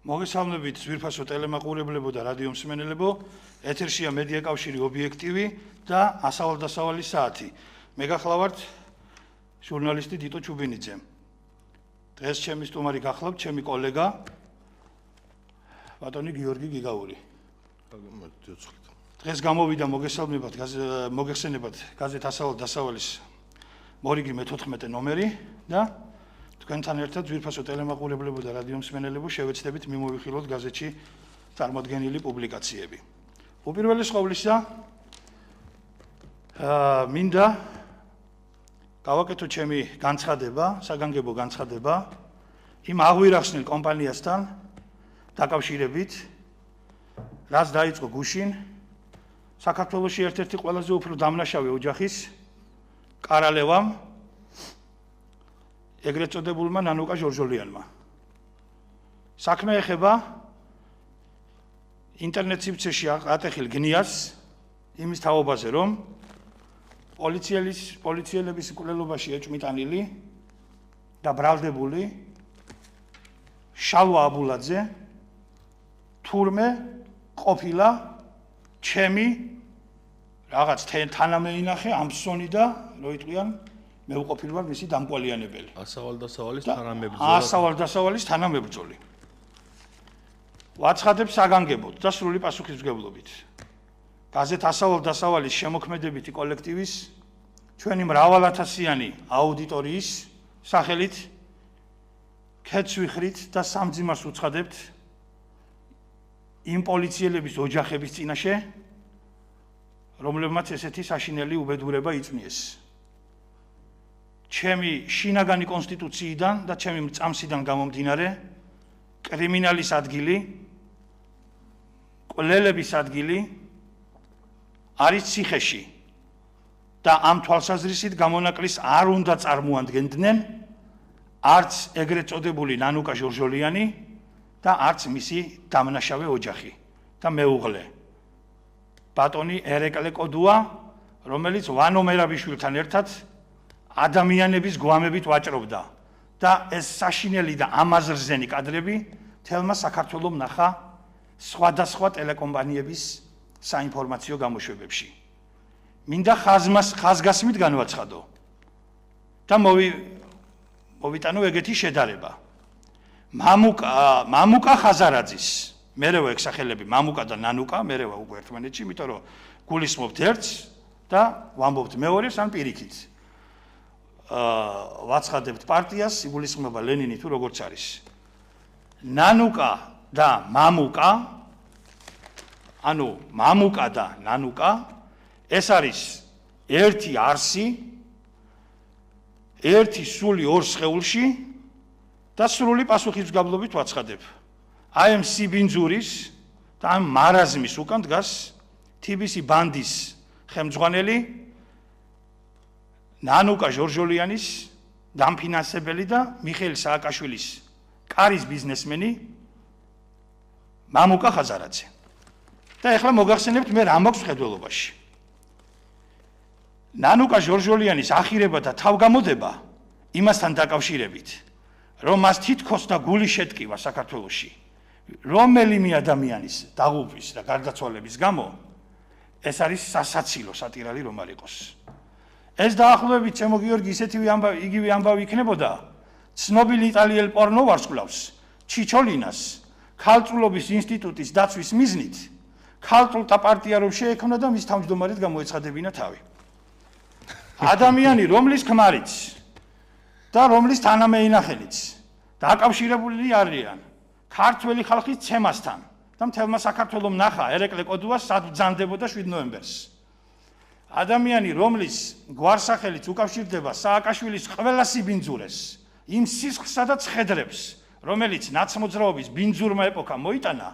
მოგესალმებით ძვირფასო ტელემაყურებლებო და რადიო მსმენელებო, ეთერშია მედია კავშირი ობიექტივი და ასავალ-დასავალი საათი. მე გახლავართ ჟურნალისტი დიტო ჩუბინიძე. დღეს ჩემი სტუმარი გახლავთ ჩემი კოლეგა ბატონი გიორგი გიგაური. დღეს გამოვიდა მოგეხსენებათ გაზეთ ასავალ-დასავალის მორიგი მე-14 ნომერი და თქვენთან ერთად ძვირფასო ტელემაყურებლებო და რადიო მსმენელებო შევეცდებით მიმოვიხილოთ გაზეთში წარმოდგენილი პუბლიკაციები. უპირველეს ყოვლისა, მინდა გავაკეთო ჩემი განცხადება, საგანგებო განცხადება იმ აღვირახსნილ კომპანიასთან დაკავშირებით, რაც დაიწყო გუშინ საქართველოში ერთ-ერთი ყველაზე უფრო დამნაშავე ოჯახის კარალევამ ეგრეთ წოდებულმა ნანუკა ჟორჟოლიანმა. საქმე ეხება ინტერნეტ სივრცეში ატეხილ გნიას იმის თაობაზე, რომ პოლიციელების მკვლელობაში ეჭვმიტანილი და ბრალდებული შალვა აბულაძე თურმე ყოფილა ჩემი რაღაც თანამეინახე ამსონი და როიტყვიან მე ვყოფილი ვარ მისი დამკვალიანებელი. ასავალ-დასავალის თანამებრძოლი. ასავალ-დასავალის თანამებრძოლი. ვაცხადებ საგანგებოდ და სრული პასუხისმგებლობით. გაზეთ ასავალ-დასავალის შემოქმედებითი კოლექტივის ჩვენი მრავალათასიანი აუდიტორიის სახელით ქეთს ვიხრით და სამძიმარს უცხადებთ იმ პოლიციელების ოჯახების წინაშე, რომლებმაც ესეთი საშინელი უბედურება იწვნიეს. ჩემი შინაგანი კონსტიტუციიდან და ჩემი მწამსიდან გამომდინარე კრიმინალის ადგილი, კვლელების ადგილი არის ციხეში და ამ თვალსაზრისით გამონაკლის არ უნდა წარმოადგენდნენ არც ეგრეთ წოდებული ნანუკა ჟორჟოლიანი და არც მისი დამნაშავე ოჯახი და მეუღლე ბატონი ერეკლე კოდუა, რომელიც ვანო მერაბიშვილთან ერთად ადამიანების გვამებით ვაჭრობდა და ეს საშინელი და ამაზრზენი კადრები თელმა საქართველომ ნახა სხვადასხვა ტელეკომპანიების საინფორმაციო გამოშვებებში. მინდა ხაზგასმით განვაცხადო და მოვიტანო ეგეთი შედარება. მამუკა ხაზარაძის, მერევა ეგ სახელები მამუკა და ნანუკა, მერევა უკვე ერთმანეთში, იმიტომ რომ გულისხმობთ ერთს და ვამბობთ მეორეს ან პირიქით. ვაცხადებთ პარტიას, იგულისხმება ლენინი თუ როგორც არის. ნანუკა და მამუკა, ანუ მამუკა და ნანუკა, ეს არის ერთი არსი, ერთი სული ორ სხეულში და სრული პასუხისმგებლობით ვაცხადებ. აი ამ სიბინძურის და ამ მარაზმის უკან დგას თბილისის ბანდის ხელმძღვანელი ნანუკა ჟორჟოლიანის დამფინანსებელი და მიხეილ სააკაშვილის კარის ბიზნესმენი მამუკა ხაზარაძე. და ეხლა მოგახსენებთ მე რა მაქვს მხედველობაში. ნანუკა ჟორჟოლიანის ახირება და თავგამოდება იმასთან დაკავშირებით, რომ მას თითქოს და გული შეტკივა საქართველოში რომელიმე ადამიანის დაღუპვის და გარდაცვალების გამო, ეს არის სასაცილო სატირალი რომ არ იყოს. ეს დაახლოებით ჩემო გიორგი იგივე ამბავი იქნებოდა ცნობილი იტალიელ პორნო ვარსკვლავს ჩიჩოლინას ქალწულობის ინსტიტუტის დაცვის მიზნით ქალწულთა პარტია რომ შეექმნა და მის თავმჯდომარედ გამოეცხადებინა თავი. ადამიანი, რომლის ქმარიც და რომლის თანამეინახელიც დაკავშირებული არიან ქართველი ხალხის ცემასთან და მთელმა საქართველომ ნახა ერეკლე კოდუას სად ბრძანდებოდა 7 ნოემბერს. ადამიანი, რომლის გვარსახელიც უკავშირდება სააკაშვილის ყველა სიბინძურეს, იმ სისხლსა და ცხედრებს, რომელიც ნაცმოძრაობის ბინძურმა ეპოქამ მოიტანა,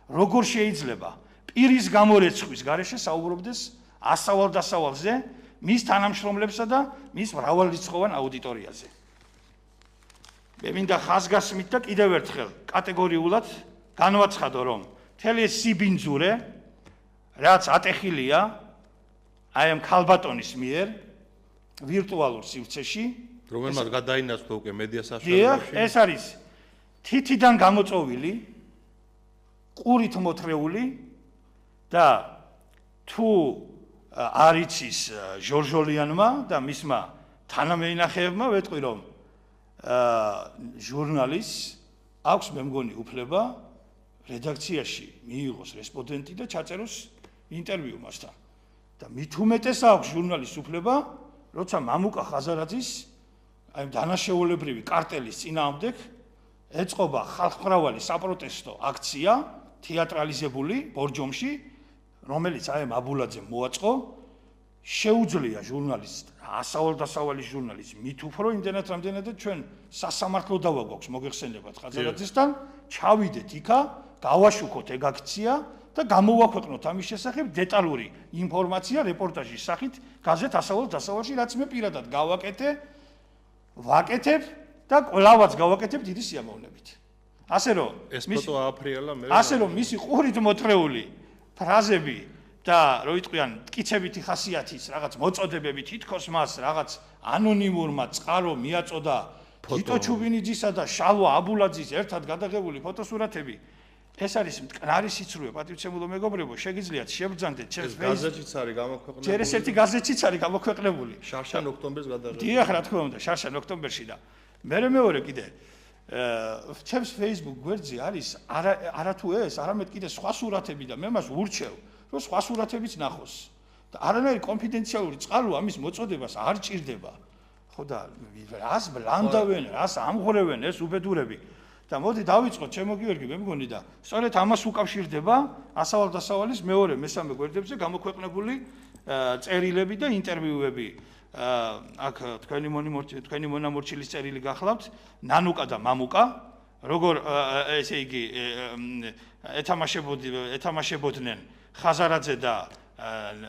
როგორ შეიძლება პირის გამორეცხვის გარეშე საუბრობდეს ასავალ-დასავალზე, მის თანამშრომლებსა და მის მრავალრიცხოვან აუდიტორიაზე. მე მინდა ხაზგასმით და კიდევ ერთხელ კატეგორიულად განვაცხადო, რომ მთელი ეს სიბინძურე, რაც ატეხილია აი ამ ქალბატონის მიერ ვირტუალურ სივრცეში, რომელმაც გადაინაცვლა უკვე მედია საშუალებებში. ეს არის თითიდან გამოწოვილი ყურით მოთრეული და თუ არ იცის ჟორჟოლიანმა და მისმა თანამეინახეებმა ვეტყვი რომ ჟურნალისტს აქვს მე მგონი უფლება რედაქციაში მიიღოს რესპონდენტი და ჩაწეროს ინტერვიუ მასთან და მით უმეტეს აქვს ჟურნალისტს უფლება როცა მამუკა ხაზარაძის აი დანაშაულებრივი კარტელის წინააღმდეგ ეწყობა ხალხმრავალი საპროტესტო აქცია თეატრალიზებული ბორჯომში რომელიც აი აბულაძემ მოაწყო შეუძლია ჟურნალისტს ასავალ-დასავალის ჟურნალისტს მით უფრო იმდენად რამდენადაც ჩვენ სასამართლო დავა გვაქვს მოგეხსენებათ ხაზარაძესთან ჩავიდეთ იქა გავაშუქოთ ეგ აქცია და გამოვაქვეყნოთ ამის შესახებ დეტალური ინფორმაცია რეპორტაჟის სახით გაზეთ ასავალ-დასავალში რაც მე პირადად გავაკეთე ვაკეთებ და ყველავაც გავაკეთებ დიდი სიამოვნებით ასე რომ ეს ფოტო ააფრიალა მე ასე რომ მისი ყურით მოთრეული ფრაზები და რო იტყვიან მტკიცებითი ხასიათის რაღაც მოწოდებები თითქოს მას რაღაც ანონიმურმა წყარო მიაწოდა თიტო ჩუბინიძისა და შალვა აბულაძის ერთად გადაღებული ფოტოსურათები ეს არის მტკნარი სიცრუე პატივცემულო მეგობრებო შეგიძლიათ შევბრძანდეთ ჩემს გაზეთშიც არის გამოქვეყნებული ჯერ ესეთი გაზეთშიც არის გამოქვეყნებული შარშან ოქტომბერს გადაღებული დიახ რა თქმა უნდა შარშან ოქტომბერში და მეორე კიდე ჩემს Facebook გვერდზე არის არათუ ეს არამედ კიდე სხვა სურათები და მე მას ვურჩევ რომ სხვა სურათებიც ნახოს და არანაირი კონფიდენციალური წყარო ამის მოწოდებას არ ჭირდება ხო და რას ბლანდავენ რას ამღვრევენ ეს უბედურები და მოდი დავიწყოთ ჩემო გიორგი მე მგონი და სწორედ ამას უკავშირდება ასავალ-დასავალის მეორე მესამე გვერდებზე გამოქვეყნებული წერილები და ინტერვიუები აქ თქვენი მონამორჩილის წერილი გახლავთ ნანუკა და მამუკა როგორ ესე იგი ეთამაშებოდნენ ხაზარაძე და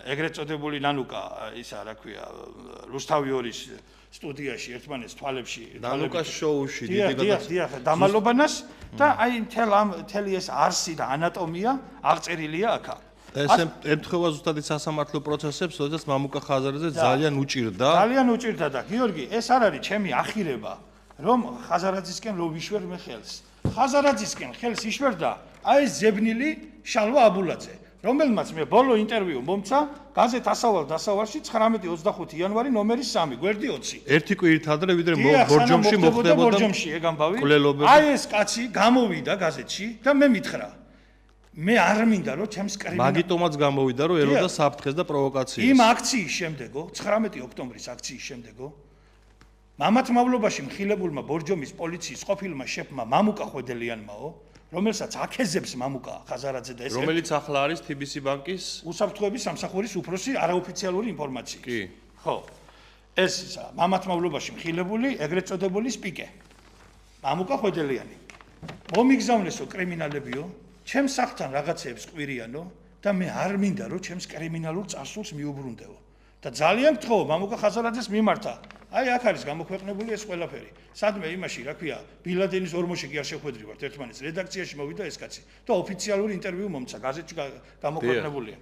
ეგრეთ წოდებული ნანუკა ისა რა ქვია რუსთავი ორის სტუდიაში ერთმანეთს თვალებში ნანუკას შოუში დიახ დამალობანას და აი მთელი ეს არსი და ანატომია აღწერილია აქა ეს ემთხვევა ზუსტად სასამართლო პროცესებს, როდესაც მამუკა ხაზარაძე ძალიან უჭირდა და გიორგი, ეს არ არის ჩემი ახირება, რომ ხაზარაძისკენ რო ვიშვერ მე ხელს. ხაზარაძისკენ ხელს იშვერდა აი ეს ზებნილი შალვა აბულაძე, რომელმაც მე ბოლო ინტერვიუ მომცა გაზეთ ასავალ-დასავალში 19-25 იანვარი ნომერი 3, გვერდი 20. ერთი კვირით ადრე ვიდრე ბორჯომში მოხდებოდა ბორჯომში ეგ ამბავი. აი ეს კაცი გამოვიდა გაზეთში და მე მითხრა მე არ მინდა რომ ჩემს მაგიტომაც გამოვიდა რომ ელოდა საფრთხეს და პროვოკაციას. იმ აქციის შემდეგო 19 ოქტომბრის აქციის შემდეგო მამათ მავლობაში მხილებულმა ბორჯომის პოლიციის ყოფილმა შეფმა მამუკა ხვედელიანმაო რომელსაც აქეზებს მამუკა ხაზარაძე და ეს რომელიც ახლა არის TBC ბანკის უსაფრთხოების სამსახურის უფროსი არაოფიციალური ინფორმაცია. კი. ხო. ეს მამათ მავლობაში მხილებული ეგრეთ წოდებული სპიკე. მამუკა ხვედელიანი. მომიგზავნესო კრიმინალებიო ჩემს სახთან რაღაცეებს ყვირიანო და მე არ მინდა რომ ჩემს კრიმინალურ წარსულს მიუბრუნდეო და ძალიან გთხოვ მამუკა ხაზარაძეს მიმართა აი აქ არის გამოქვეყნებული ეს ყველაფერი სადმე იმაში რა ქვია ბილადენის ორმოში კი არ შეხვედრივართ ერთმანეთს რედაქციაში მოვიდა ეს კაცი და ოფიციალური ინტერვიუ მომცა გაზეთში გამოქვეყნებულია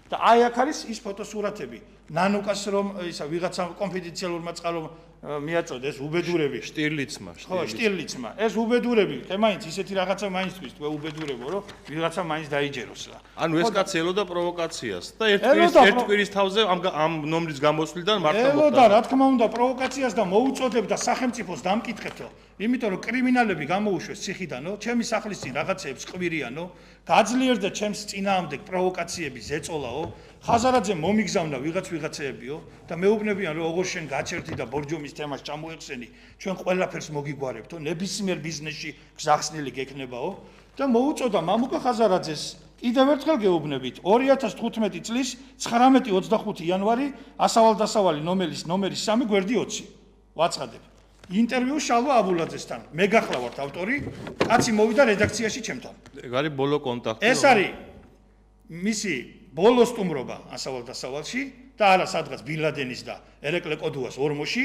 და აი აქ არის ის ფოტოსურათები ნანუკას რომ ისა ვიღაცა კონფიდენციალურმა წყარომ მიაწოდა ეს უბედურები შტირლიცმა ეს უბედურები ხე მაინც ისეთი რაღაცა მაინც თქვის თქვა უბედურებო რომ ვიღაცა მაინც დაიჯეროს რა ანუ ეს კაცი ელოდა პროვოკაციას და ერთ კვირის თავზე ამ ნომრის გამოსვლიდან მართლა ელოდა რა თქმა უნდა პროვოკაციას და მოუწოდებდა სახელმწიფოს დამკითხეთო იმიტომ რომ კრიმინალები გამოუშვეს ციხიდანო ჩემი სახლის წინ რაღაცეებს ყვირიანო გაძლიერდა ჩემს წინააღმდეგ პროვოკაციები ზეწოლაო ხაზარაძე მომიგზავნა ვიღაცეებიო და მეუბნებიან რომ ოღონდ შენ გაჩერდი და ბორჯომის თემას ჩამოეხსენი ჩვენ ყველაფერს მოგიგვარებთო ნებისმიერ ბიზნესში გზახსნილი გექნებაო და მოუწოდა მამუკა ხაზარაძეს კიდევ ერთხელ გეუბნებით 2015 წლის 19-25 იანვარი ასავალ-დასავალი ნომერი 3 გვერდი 20 ვაცხადებ ინტერვიუ შალვა აბულაძესთან მე გახლავართ ავტორი კაცი მოვიდა რედაქციაში ჩემთან ეგ არის ბოლო კონტაქტი ეს არის მისი ბოლო სტუმრობა ასავალ-დასავალში და არა სადღაც ბილადენის და ერეკლე კოდუას ორმოში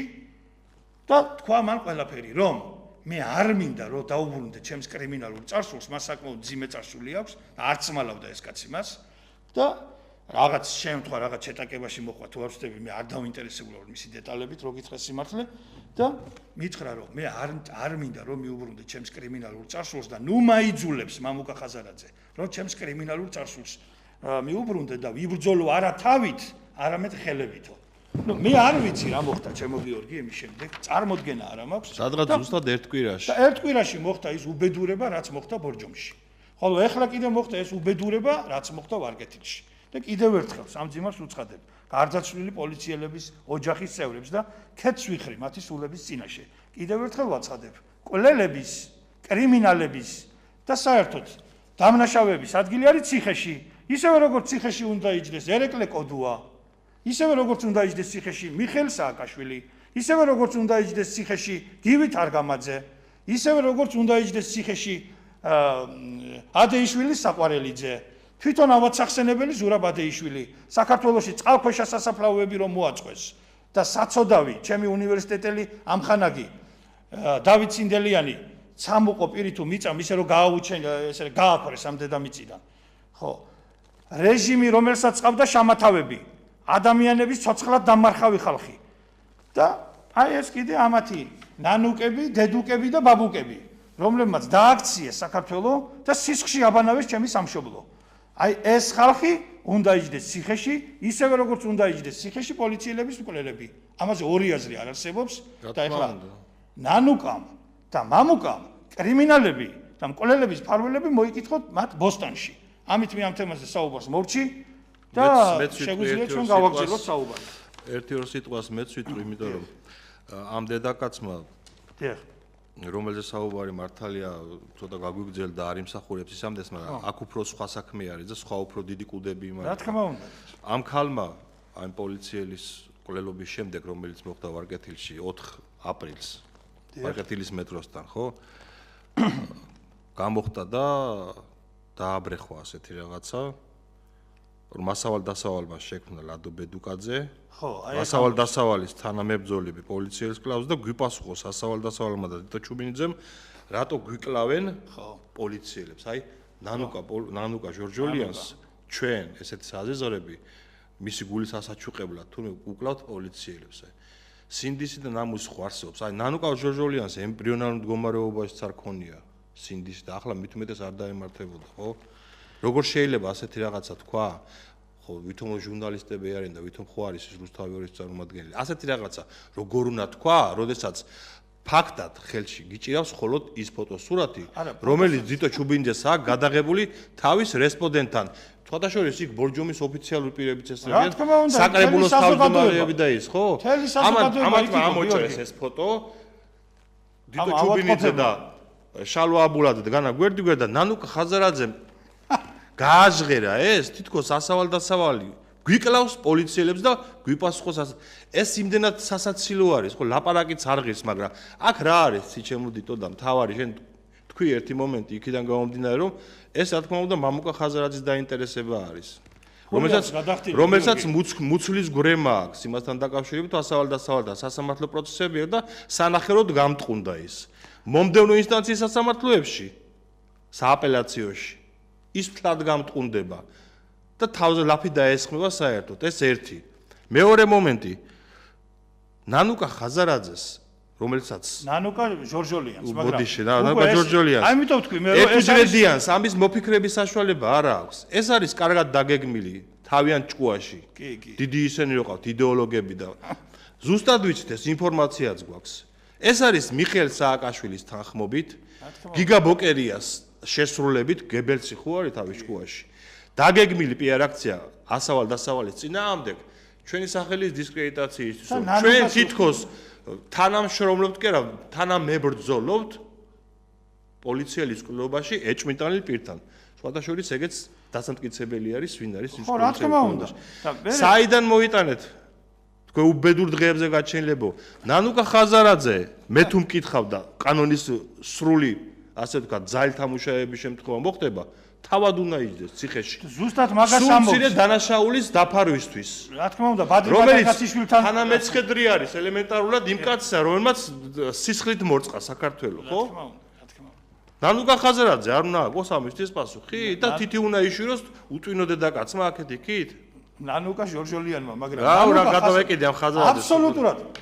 და თქვა მან ყველაფერი რომ მე არ მინდა რომ დაუბრუნდე ჩემს კრიმინალურ წარსულს მას საკმაოდ ძიმე წარსული აქვს და არც მალავდა ეს კაცი მას და რაღაც შემთხვევა რაღაც ჩეტაკებაში მოხდა თუ არ ვწდები მე არ დავინტერესებული ვარ მისი დეტალებით რო გითხრა სიმართლე და მითხრა რომ მე არ მინდა რომ მიუბრუნდე ჩემს კრიმინალურ წარსულს და ნუ მაიძულებს მამუკა ხაზარაძე რომ ჩემს კრიმინალურ წარსულს მიუბრუნდე და ვიბრძოლო არა თავით არამედ ხელებითო ნუ მე არ ვიცი რა მოხდა ჩემო გიორგი იმის შემდეგ წარმოდგენა არ მაქვს სადღაც ზუსტად ერთ კვირაში და ერთ კვირაში მოხდა ის უბედურება რაც მოხდა ბორჯომში ხოლო ეხლა კიდე მოხდა ეს უბედურება რაც მოხდა ვარკეთილში და კიდევ ერთხელ სამძიმარს უცხადებ გარდაცვლილი პოლიციელების ოჯახის წევრებს და ქეთს ვიხრი მათი სულების წინაშე კიდევ ერთხელ ვაცხადებ კვლელების კრიმინალების და საერთოდ დამნაშავეების ადგილი არის ციხეში ისევე როგორც ციხეში უნდა იჯდეს ერეკლე კოდუა ისევე როგორც უნდა იჯდეს ციხეში მიხეილ სააკაშვილი ისევე როგორც უნდა იჯდეს ციხეში გივით არგამაძე ისევე როგორც უნდა იჯდეს ციხეში ადეიშვილის საყვარელიძე თვითონ ავაცახსენებელი ზურაბ ადეიშვილი საქართველოში წყალქვეშა სასაფლაოები რომ მოაწყვეს და საწოდავი ჩემი უნივერსიტეტელი ამხანაგი დავით ცინდელიანი სამუყო პირი თუ მიწამ ისე რომ გააუჩენ ესე გააქრეს ამ დედამიწიდან ხო რეჟიმი რომელსაც ყავდა შამათავები ადამიანების ცოცხლად დამარხავი ხალხი და აი ეს კიდე ამათი ნანუკები დედუკები და ბაბუკები რომლებმაც დააქციეს საქართველოს და სისხლში აბანავეს ჩემი სამშობლო აი ეს ხალხი უნდა იჯდეს ციხეში, ისევე როგორც უნდა იჯდეს ციხეში პოლიციელების მკვლელები. ამაზე ორი აზრი არ არსებობს და ეხლა ნანუკამ და მამუკამ კრიმინალები და მკვლელების ფარველები მოიკითხოთ მათ ბოსტანში. ამით მე ამ თემაზე საუბარს მოვჭი და შეგვიძლია ჩვენ გავაგრძელოთ საუბარი. ერთი-ორ სიტყვას მეც ვიტყვი, იმიტომ რომ ამ დედაკაცმა რომელზე საუბარი მართალია ცოტა გაგვიგრძელდა არ იმსახურებს ისამდეს, მაგრამ აქ უფრო სხვა საქმე არის და სხვა უფრო დიდი კუდები იმართა. რა თქმა უნდა. ამ ქალმა ამ პოლიციელის მკვლელობის შემდეგ, რომელიც მოხდა ვარკეთილში 4 აპრილს, ვარკეთილის მეტროსთან, ხო? გამოხდა და დააბრეხვა ასეთი რაღაცა. რომ მასავალ-დასავალმა შექმნა ლადო ბედუკაძე. ხო, აი მასავალ-დასავალის თანამებრძოლები პოლიციელის კლავს და გვიპასუხო სასავალ-დასავალმა და დიტო ჩუბინიძემ, რატო გვიკლავენ პოლიციელებს. აი, ნანუკა ჟორჟოლიანს ჩვენ ესეთი საზეზრები მისი გულის ასაჩუყებლად თუნდაც უკლავთ პოლიციელებს. აი, სინდისი და ნამუსი ხო არსებობს. აი, ნანუკა ჟორჟოლიანს ემბრიონალურ მდგომარეობაშიც არ ქონია სინდისი და ახლა მით უმეტეს არ დაემართებოდა, ხო? როგორ შეიძლება ასეთი რაღაცა თქვა? ხო, ვითომ ჟურნალისტები არიან და ვითომ ხო არის ის რუსთავი ორის წარმომადგენელი. ასეთი რაღაცა როგორ უნდა თქვა, როდესაც ფაქტად ხელში გიჭირავს მხოლოდ ის ფოტოსურათი, რომელიც დიტო ჩუბინძეს აქვს გადაღებული თავის რესპონდენტთან. სხვადასხვა იქ ბორჯომის ოფიციალური პირებიც ესწრებიან, საკრებულოს თავმჯდომარეები და ის, ხო? ამათ ამოჭრეს ეს ფოტო. დიტო ჩუბინიძე და შალვა აბულაძე და განა გვერდიგვერდა ნანუკა ხაზარაძემ გააჟღერა ეს თითქოს ასავალ-დასავალი გვიკლავს პოლიციელებს და გვიპასუხოს ეს იმდენად სასაცილო არის ხო ლაპარაკიც არ ღირს მაგრამ აქ რა არის ცი ჩემო დიტო და მთავარი შენ თქვი ერთი მომენტი იქიდან გამომდინარე რომ ეს რა თქმა უნდა მამუკა ხაზარაძის დაინტერესება არის რომელსაც მუცლის გრემა აქვს იმასთან დაკავშირებით ასავალ-დასავალ და სასამართლო პროცესებია და სანახევროდ გამტყუნდა ის მომდევნო ინსტანციის სასამართლოებში სააპელაციოში ის ფლად გამტყუნდება და თავზე ლაფი დაესხმება საერთოდ ეს ერთი მეორე მომენტი ნანუკა ხაზარაძეს რომელსაც ნანუკა ჟორჟოლიანს მაგრამ ბოდიში ნანუკა ჟორჟოლიანს ამიტომ თქვი მე რომ ეს ჯერედიანს ამის მოფიქრების საშუალება არ აქვს ეს არის კარგად დაგეგმილი თავიანთ ჭკუაში დიდი ისენი რო ყავთ იდეოლოგები და ზუსტად ვიცით ეს ინფორმაციაც გვაქვს ეს არის მიხეილ სააკაშვილის თანხმობით გიგა ბოკერიას შესრულებით გებელსი ხო არის თავის ჭკუაში დაგეგმილი პიარ აქცია ასავალ-დასავალის წინააღმდეგ ჩვენი სახელის დისკრედიტაციისთვის ჩვენ თითქოს თანამშრომლობთ კი არა თანამებრძოლობთ პოლიციელის კლუბაში ეჭმიტანილ პირთან სხვადასხვა ეგეც დასამტკიცებელი არის ვინ არის ის ხო რა თქმა უნდა საიდან მოიტანეთ თქვენ უბედურ დღეებზე გაჩენილებო ნანუკა ხაზარაძე მე თუ მკითხავდა კანონის სრული ასე ვთქვათ ძალთა მუშაების შემთხვევა მოხდება თავად უნდა იჯდეს ციხეში ზუსტად მაგას ამბობს სულცირე დანაშაულის დაფარვისთვის რა თქმა უნდა ბადრიგატაკაციშვილთან თანამეცხედრი არის ელემენტარულად იმ კაცსა რომელმაც სისხლით მორწყა საქართველოს ხო რა თქმა უნდა ნანუკა ხაზარაძე არ უნდა აქვს ამისთვის პასუხი და თითი უნდა იშვიროს უტვინო დედაკაცმა აქეთ იქით ნანუკა ჟორჟოლიანმა, მაგრამ რა გადავეკიდე ამ ხაზარაძეს.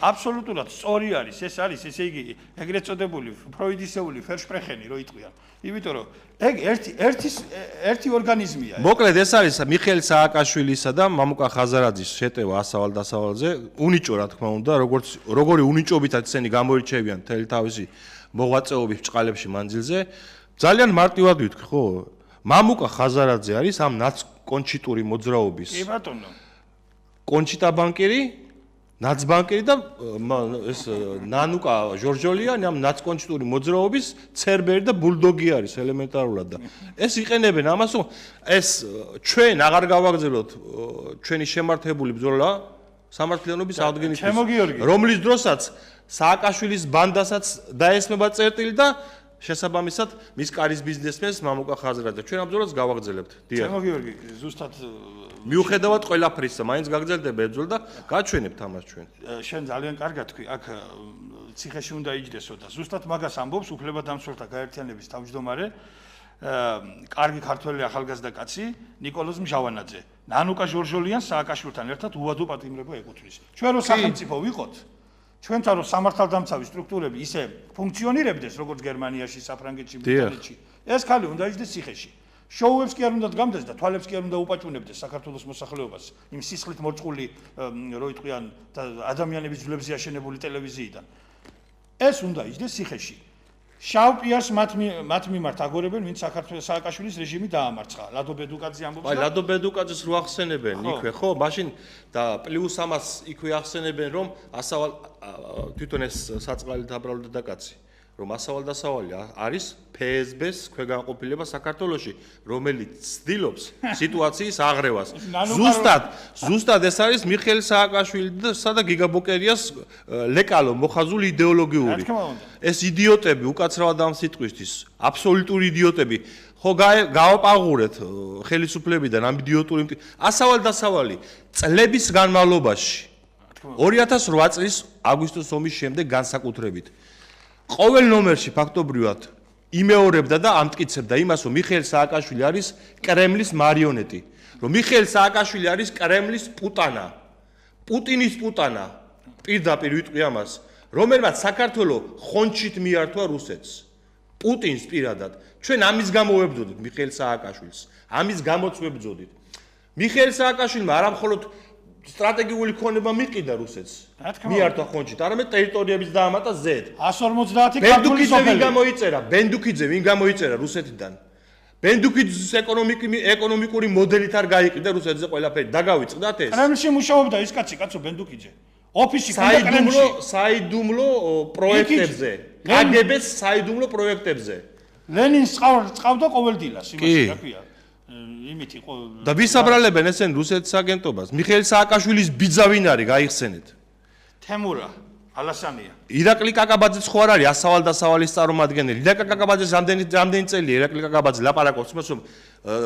აბსოლუტურად სწორი არის, ეს არის, ესე იგი, ეგრეთ წოდებული ფროიდისეული ფერშპრეხენი რო იტყვიან. იმიტომ რომ ეგ ერთი ორგანიზმია. მოკლედ ეს არის მიხეილ სააკაშვილისა და მამუკა ხაზარაძის შეტევა ასავალ-დასავალზე. უნიჭო რა თქმა უნდა, როგორი უნიჭობითაც ისინი გამოირჩევიან მთელი თავისი მოღვაწეობის ბრწყალებში მანძილზე. ძალიან მარტივად ვიტყვი, ხო? მამუკა ხაზარაძე არის ამ ნაცკონჩიტური მოძრაობის. კი ბატონო. კონჩიტა ბანკირი, ნაცბანკირი და ეს ნანუკა ჟორჟოლიანი ამ ნაცკონჩიტური მოძრაობის ცერბერი და ბულდოგი არის ელემენტარულად და ეს იყენებენ ამას, რომ ეს ჩვენ აღარ გავაგრძელოთ ჩვენი შემართებული ბრძოლა სამართლიანობის აღდგენისთვის, რომლის დროსაც სააკაშვილის ბანდასაც დაესმება წერტილი და შესაბამისად მის კარის ბიზნესმენს მამუკა ხაზარაძე ჩვენ ამ ბრძოლას გავაგრძელებთ. ჩემო გიორგი, ზუსტად მიუხედავად ყველაფრისა, მაინც გაგრძელდება ბრძოლა და გაჩვენებთ ამას ჩვენ. შენ ძალიან კარგად თქვი, აქ ციხეში უნდა იჯდესო და ზუსტად მაგას ამბობს უფლებადამცველთა გაერთიანების თავმჯდომარე, კარგი ქართველი ახალგაზრდა კაცი ნიკოლოზ მჟავანაძე. ნანუკა ჟორჟოლიანს სააკაშვილთან ერთად უვადო პატიმრება ეკუთვნის. ჩვენ რო სახელმწიფო ვიყოთ, ჩვენთან რო სამართალდამცავი სტრუქტურები ისე ფუნქციონირებდეს, როგორც გერმანიაში, საფრანგეთში, ბრიტანეთში, ეს ქალი უნდა იჯდეს ციხეში. შოუებს კი არ უნდა დგამდეს და თვალებს კი არ უნდა უპაჭუნებდეს საქართველოს მოსახლეობას იმ სისხლით მორწყული რო იტყვიან და ადამიანების ძვლებზე აშენებული ტელევიზიიდან. ეს უნდა იჯდეს ციხეში. შავ პიარს მათ მიმართ აგორებენ, ვინც სააკაშვილის რეჟიმი დაამარცხა. ლადო ბედუკაძე ამბობს. აი, ლადო ბედუკაძეს რო ახსენებენ იქვე, ხო, მაშინ და პლუს ამას იქვე ახსენებენ, რომ ასავალ თვითონ ეს საწყალი დაბრალდა და კაცი. რომ ასავალ-დასავალი არის ფსბ-ს ქვეგანყოფილება საქართველოში, რომელიც ცდილობს სიტუაციის აღრევას. ზუსტად ეს არის მიხეილ სააკაშვილისა და გიგა ბოკერიას ლეკალო მოხაზული იდეოლოგიური. ეს იდიოტები უკაცრავად ამ სიტყვისთვის, აბსოლუტური იდიოტები. ხო გავაპაღურეთ ხელისუფლებიდან ამ იდიოტური ასავალ-დასავალი წლების განმავლობაში 2008 წლის აგვისტოს ომის შემდეგ განსაკუთრებით ყოველ ნომერში ფაქტობრივად იმეორებდა და ამტკიცებდა იმას, რომ მიხეილ სააკაშვილი არის კრემლის მარიონეტი, რომ მიხეილ სააკაშვილი არის კრემლის პუტანა, პუტინის პუტანა, პირდაპირ ვიტყვი ამას, რომელმაც საქართველო ხონჩით მიართვა რუსეთს, პუტინს პირადად. ჩვენ ამის გამო ვებრძოდით მიხეილ სააკაშვილს, ამის გამოც ვებრძოდით. მიხეილ სააკაშვილმა არა მხოლოდ სტრატეგიული ქონება მიყიდა რუსეთს. მიართვა ხონჩით, არამედ ტერიტორიების დაამატა ზედ. 150 ქართული სოფელი. ბენდუკიძე ვინ გამოიწერა რუსეთიდან? ბენდუკიძის ეკონომიკური მოდელით არ გაიყიდა რუსეთზე ყველაფერი. დაგავიწყდათ ეს? კრემლში მუშაობდა ის კაცო ბენდუკიძე. ოფისში ქონდა კრემლში. საიდუმლო პროექტებზე. კგბ-ს საიდუმლო პროექტებზე. ლენინს წავდა ყოველდილას, იმაში რა ქვია. იმით იყო და ვისაბრალებენ ესენ რუსეთის აგენტობას. მიხეილ სააკაშვილის ბიძა ვინ არის, გაიხსენეთ. თემურა ალასანია. ირაკლი კაკაბაძეც ხო არ არის ასავალ-დასავალის წარმომადგენელი. ირაკლი კაკაბაძეს რამდენი წელია ირაკლი კაკაბაძე ლაპარაკობს იმას, რომ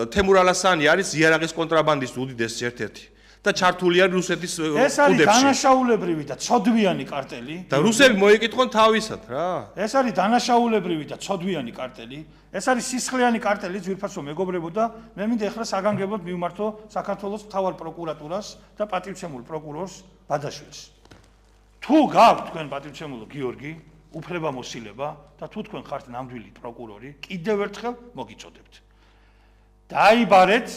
თემურ ალასანი არის იარაღის კონტრაბანდისტი უდიდესი ერთ-ერთი და ჩართული არის რუსეთის კუდებში. ეს არის დანაშაულებრივი და ცოდვიანი კარტელი. და რუსები მოიკითხონ თავისად რა. ეს არის დანაშაულებრივი და ცოდვიანი კარტელი. ეს არის სისხლიანი კარტელი, ძვირფასო მეგობრებო და მე მინდა ეხლა საგანგებოდ მივმართო საქართველოს მთავარ პროკურატურას და პატივცემულ პროკურორს ბადაშვილს. თუ გაქვთ თქვენ პატივცემულო გიორგი, უფლებამოსილება და თუ თქვენ ხართ ნამდვილი პროკურორი, კიდევ ერთხელ მოგიწოდებთ. დაიბარეთ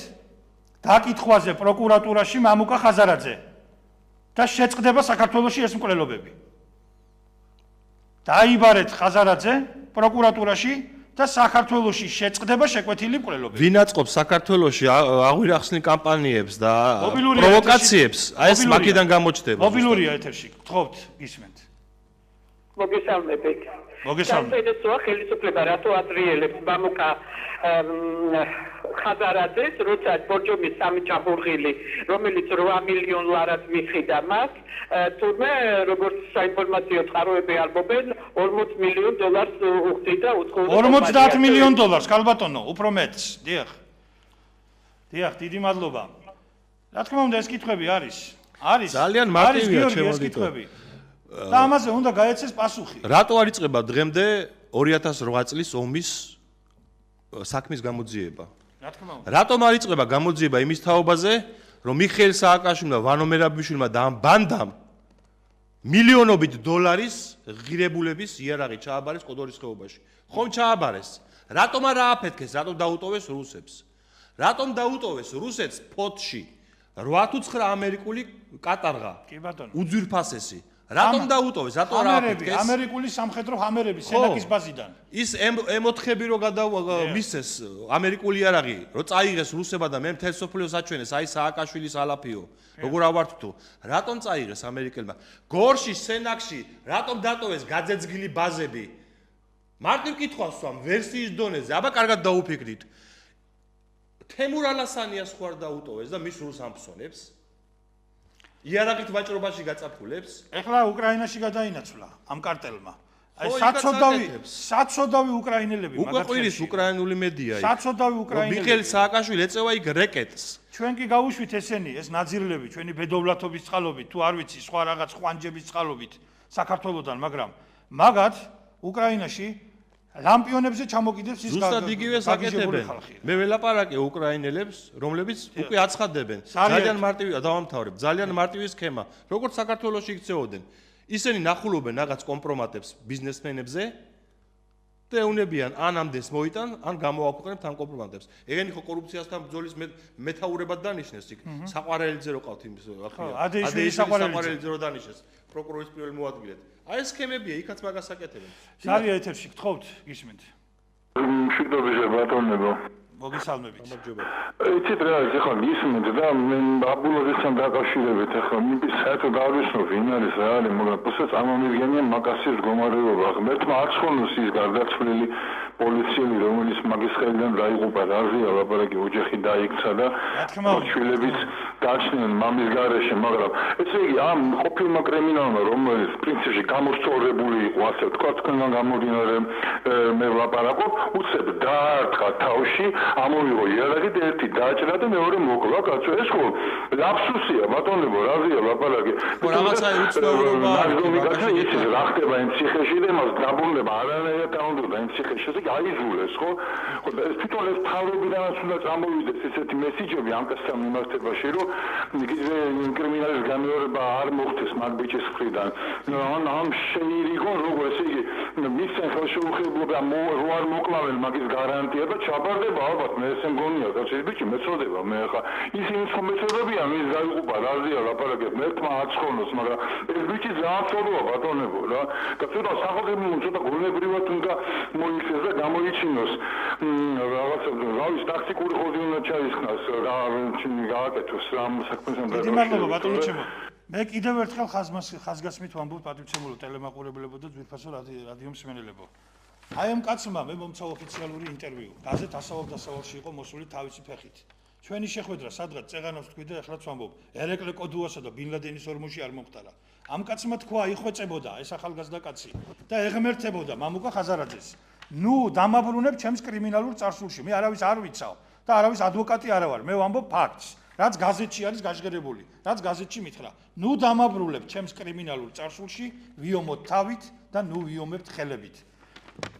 დაკითხვაზე პროკურატურაში მამუკა ხაზარაძე და შეწყდება საქართველოში ეს მკვლელობები. დაიბარეთ ხაზარაძე პროკურატურაში და საქართველოში შეწყდება შეკვეთილი მკვლელობები. ვინ აწყობს საქართველოში აღვირახსნილ კამპანიებს და პროვოკაციებს? აი ეს მაგიდან გამოჩნდება. მობილურია ეთერში. გთხოვთ, გისმენთ. მოგესალმებით. მოგესალმებით. ხელისუფლება რატო ადრიელებს მამუკა ხაზარაძეს, როცა ბორჯომის სამი ჭაბურღილი, რომელიც 8 მილიონ ლარად მიხიდა მას, თუმცა როგორც საინფორმაციო წყაროები ამბობენ, 40 მილიონ დოლარს უხდიდა უცხოურ 50 მილიონ დოლარს, კალბატონო, უფრო მეტს. დიახ. დიახ, დიდი მადლობა. რა თქმა უნდა, ეს კითხვები არის. არის. ძალიან მარტივია ჩემო და ამაზე უნდა გაეცეს პასუხი. რატო არ იწყება დღემდე 2008 წლის ომის საქმის გამოძიება? რა თქმა უნდა. რატომ არ იწყება გამოძიება იმის თაობაზე, რომ მიხეილ სააკაშვილმა ვანო მერაბიშვილმა და ამ ბანდამ მილიონობით დოლარის ღირებულების იარაღი ჩააბარეს კოდორის ხეობაში. ხომ ჩააბარეს? რატომ არა აფეთქეს? რატომ დაუტოვეს რუსებს? რატომ დაუტოვეს რუსეთს ფოთში 8-9 ამერიკული კატარღა? კი ბატონო. უძვირფასესი. რატომ დაუტოვეს? რატომ არა აფეთქეს? ამერიკული სამხედრო ჰამერები სენაკის ბაზიდან. ის M4-ები რო მისცეს ამერიკული იარაღი, რო წაიღეს რუსებმა და მე მთელ სოფლიოს აჩვენეს, აი სააკაშვილის ალაფიო, როგორ ავართვთო, რატომ წაიღეს ამერიკელმა? გორში, სენაკში, რატომ დატოვეს გაძეძგილი ბაზები? მარტივ კითხვას ვსვამ ვერსიის დონეზე, აბა კარგად დაუფიქრდით. თემურ ალასანიას ხო არ დაუტოვეს და მის რუს ამფსონებს? იარაღით ვაჭრობაში გაწაფულებს? ეხლა უკრაინაში გადაინაცვლა ამ კარტელმა. აი იქაც საცოდავი უკრაინელები უკვე ყვირის უკრაინული მედია იქ. საცოდავი უკრაინელები. მიხეილ სააკაშვილი ეწევა იქ რეკეტს. ჩვენ კი გავუშვით ესენი, ეს ნაძირლები, ჩვენი ბედოვლათობის წყალობით, თუ არ ვიცი, სხვა რაღაც ხვანჯების წყალობით საქართველოსთან, მაგრამ მაგათ უკრაინაში ლამპიონებზე ჩამოკიდებს ის ზუსტად იგივე საკეთებენ. მე ველაპარაკე უკრაინელებს, რომლებიც უკვე აცხადებენ. ძალიან მარტივი დავამთავრებ, ძალიან მარტივი სქემა. როგორც საქართველოში იქცეოდნენ. ისინი ნახულობენ რაღაც კომპრომატებს ბიზნესმენებზე და ეუნებიან ან ამდენს მოიტან, ან გამოაქვეყნებთ ამ კომპრომატებს. ეგენი ხო კორუფციასთან ბრძოლის მეთაურებად დანიშნეს იქ. საყვარელიძე რო ყავთ იმის ადეიშვილის საყვარელიძე რო დანიშნეს პროკურორის პირველ მოადგილედ. აი ეს სქემებია, იქაც მაგას აკეთებენ. სარია ეთერში გთხოვთ, გისმენთ. მშვიდობისა ბატონებო. მოგესალმებით. იცით რა არის ახლა გისმენთ და მე აბულოზისთან დაკავშირებით ახლა საერთოდ არ ვიცნობ ვინ არის რა არის, მაგრამ უბრალოდ წარმომიდგენია მაკასის მდგომარეობა. ღმერთმა არ ხონოს ის გარდაცვლილი პოლიციელი, რომელიც მაგის ხელიდან დაიღუპა, რაზეა ლაპარაკი, ოჯახი დაიქცა და შვილებიც გაჩნდნენ მამის გარეშე, მაგრამ ესე იგი ამ ყოფილმა კრიმინალმა, რომელიც პრინციპში გამოსწორებული იყო, ასე ვთქვა, თქვენგან გამომდინარე მე ვლაპარაკობ, უცებ დაარტყა თავში, ამოვიღო იარაღი და ერთი დააჭრა და მეორე მოკლა, კაცო, ეს ხო ლაფსუსია, ბატონებო, რაზეა ლაპარაკი. ხო, რაღაცა უცნაურობა არის, იცით რა ხდება იმ ციხეში და მას დაბრუნება არანაირად დაუნდოდა იმ ციხეში. გაიზულეს ხო? ეს თვითონ ეს თავრობიდანაც უნდა წამოვიდეს ესეთი მესიჯები ამ კაცთან მიმართებაში, რომ კიდე კრიმინალის განმეორება არ მოხდეს მაგ ბიჭის მხრიდან. ამ შეირიგონ როგორ ესე იგი მისცენ ხელშეუხებლობა რო არ მოკლავენ მაგის გარანტია და ჩაბარდება ალბათ მე ესე მგონია, რაც ეს ბიჭი მეწოდება მე ხა ისინი ხო მეწოდებიან ის გაიყופה რაზეა ლაპარაკი მერტმა აცხონოს, მაგრამ ეს ბიჭი ძალიან ცოდოა ბატონებო რა. და ცოტა სახელმწიფო ცოტა გონებრივად უნდა მოიქცეს და გამოიჩინოს რაღაცა რავის ტაქტიკური ხოდი უნდა ჩაისხნას რა გააკეთოს ამ საქმესთან დაკავშირებით. მადლობა ბატონო ჩემო. მე კიდევ ერთხელ ხაზგასმით ვამბობ პატივცემულო ტელემაყურებლებო და ძვირფასო რადიო მსმენელებო. აი ამ კაცმა მე მომცა ოფიციალური ინტერვიუ. გაზეთ ასავალ-დასავალში იყო მოსული თავისი ფეხით. ჩვენი შეხვედრა სადღაც წეღანავს თქვი და ახლაც ვამბობ. ერეკლე კოდუასა და ბინ ლადენის ორმოში არ მომხდარა. ამ კაცმა თქვა იხვეწებოდა ეს ახალგაზრდა კაცი და ეღმერთებოდა მამუკა ხაზარაძეს. ნუ დამაბრუნებ ჩემს კრიმინალურ წარსულში. მე არავის არ ვიცავ და არავის ადვოკატი არა ვარ. მე ვამბობ ფაქტს, რაც გაზეთში არის გაჟღერებული, რაც გაზეთში მითხრა. ნუ დამაბრუნებ ჩემს კრიმინალურ წარსულში, ვიომოთ თავით და ნუ ვიომებთ ხელებით.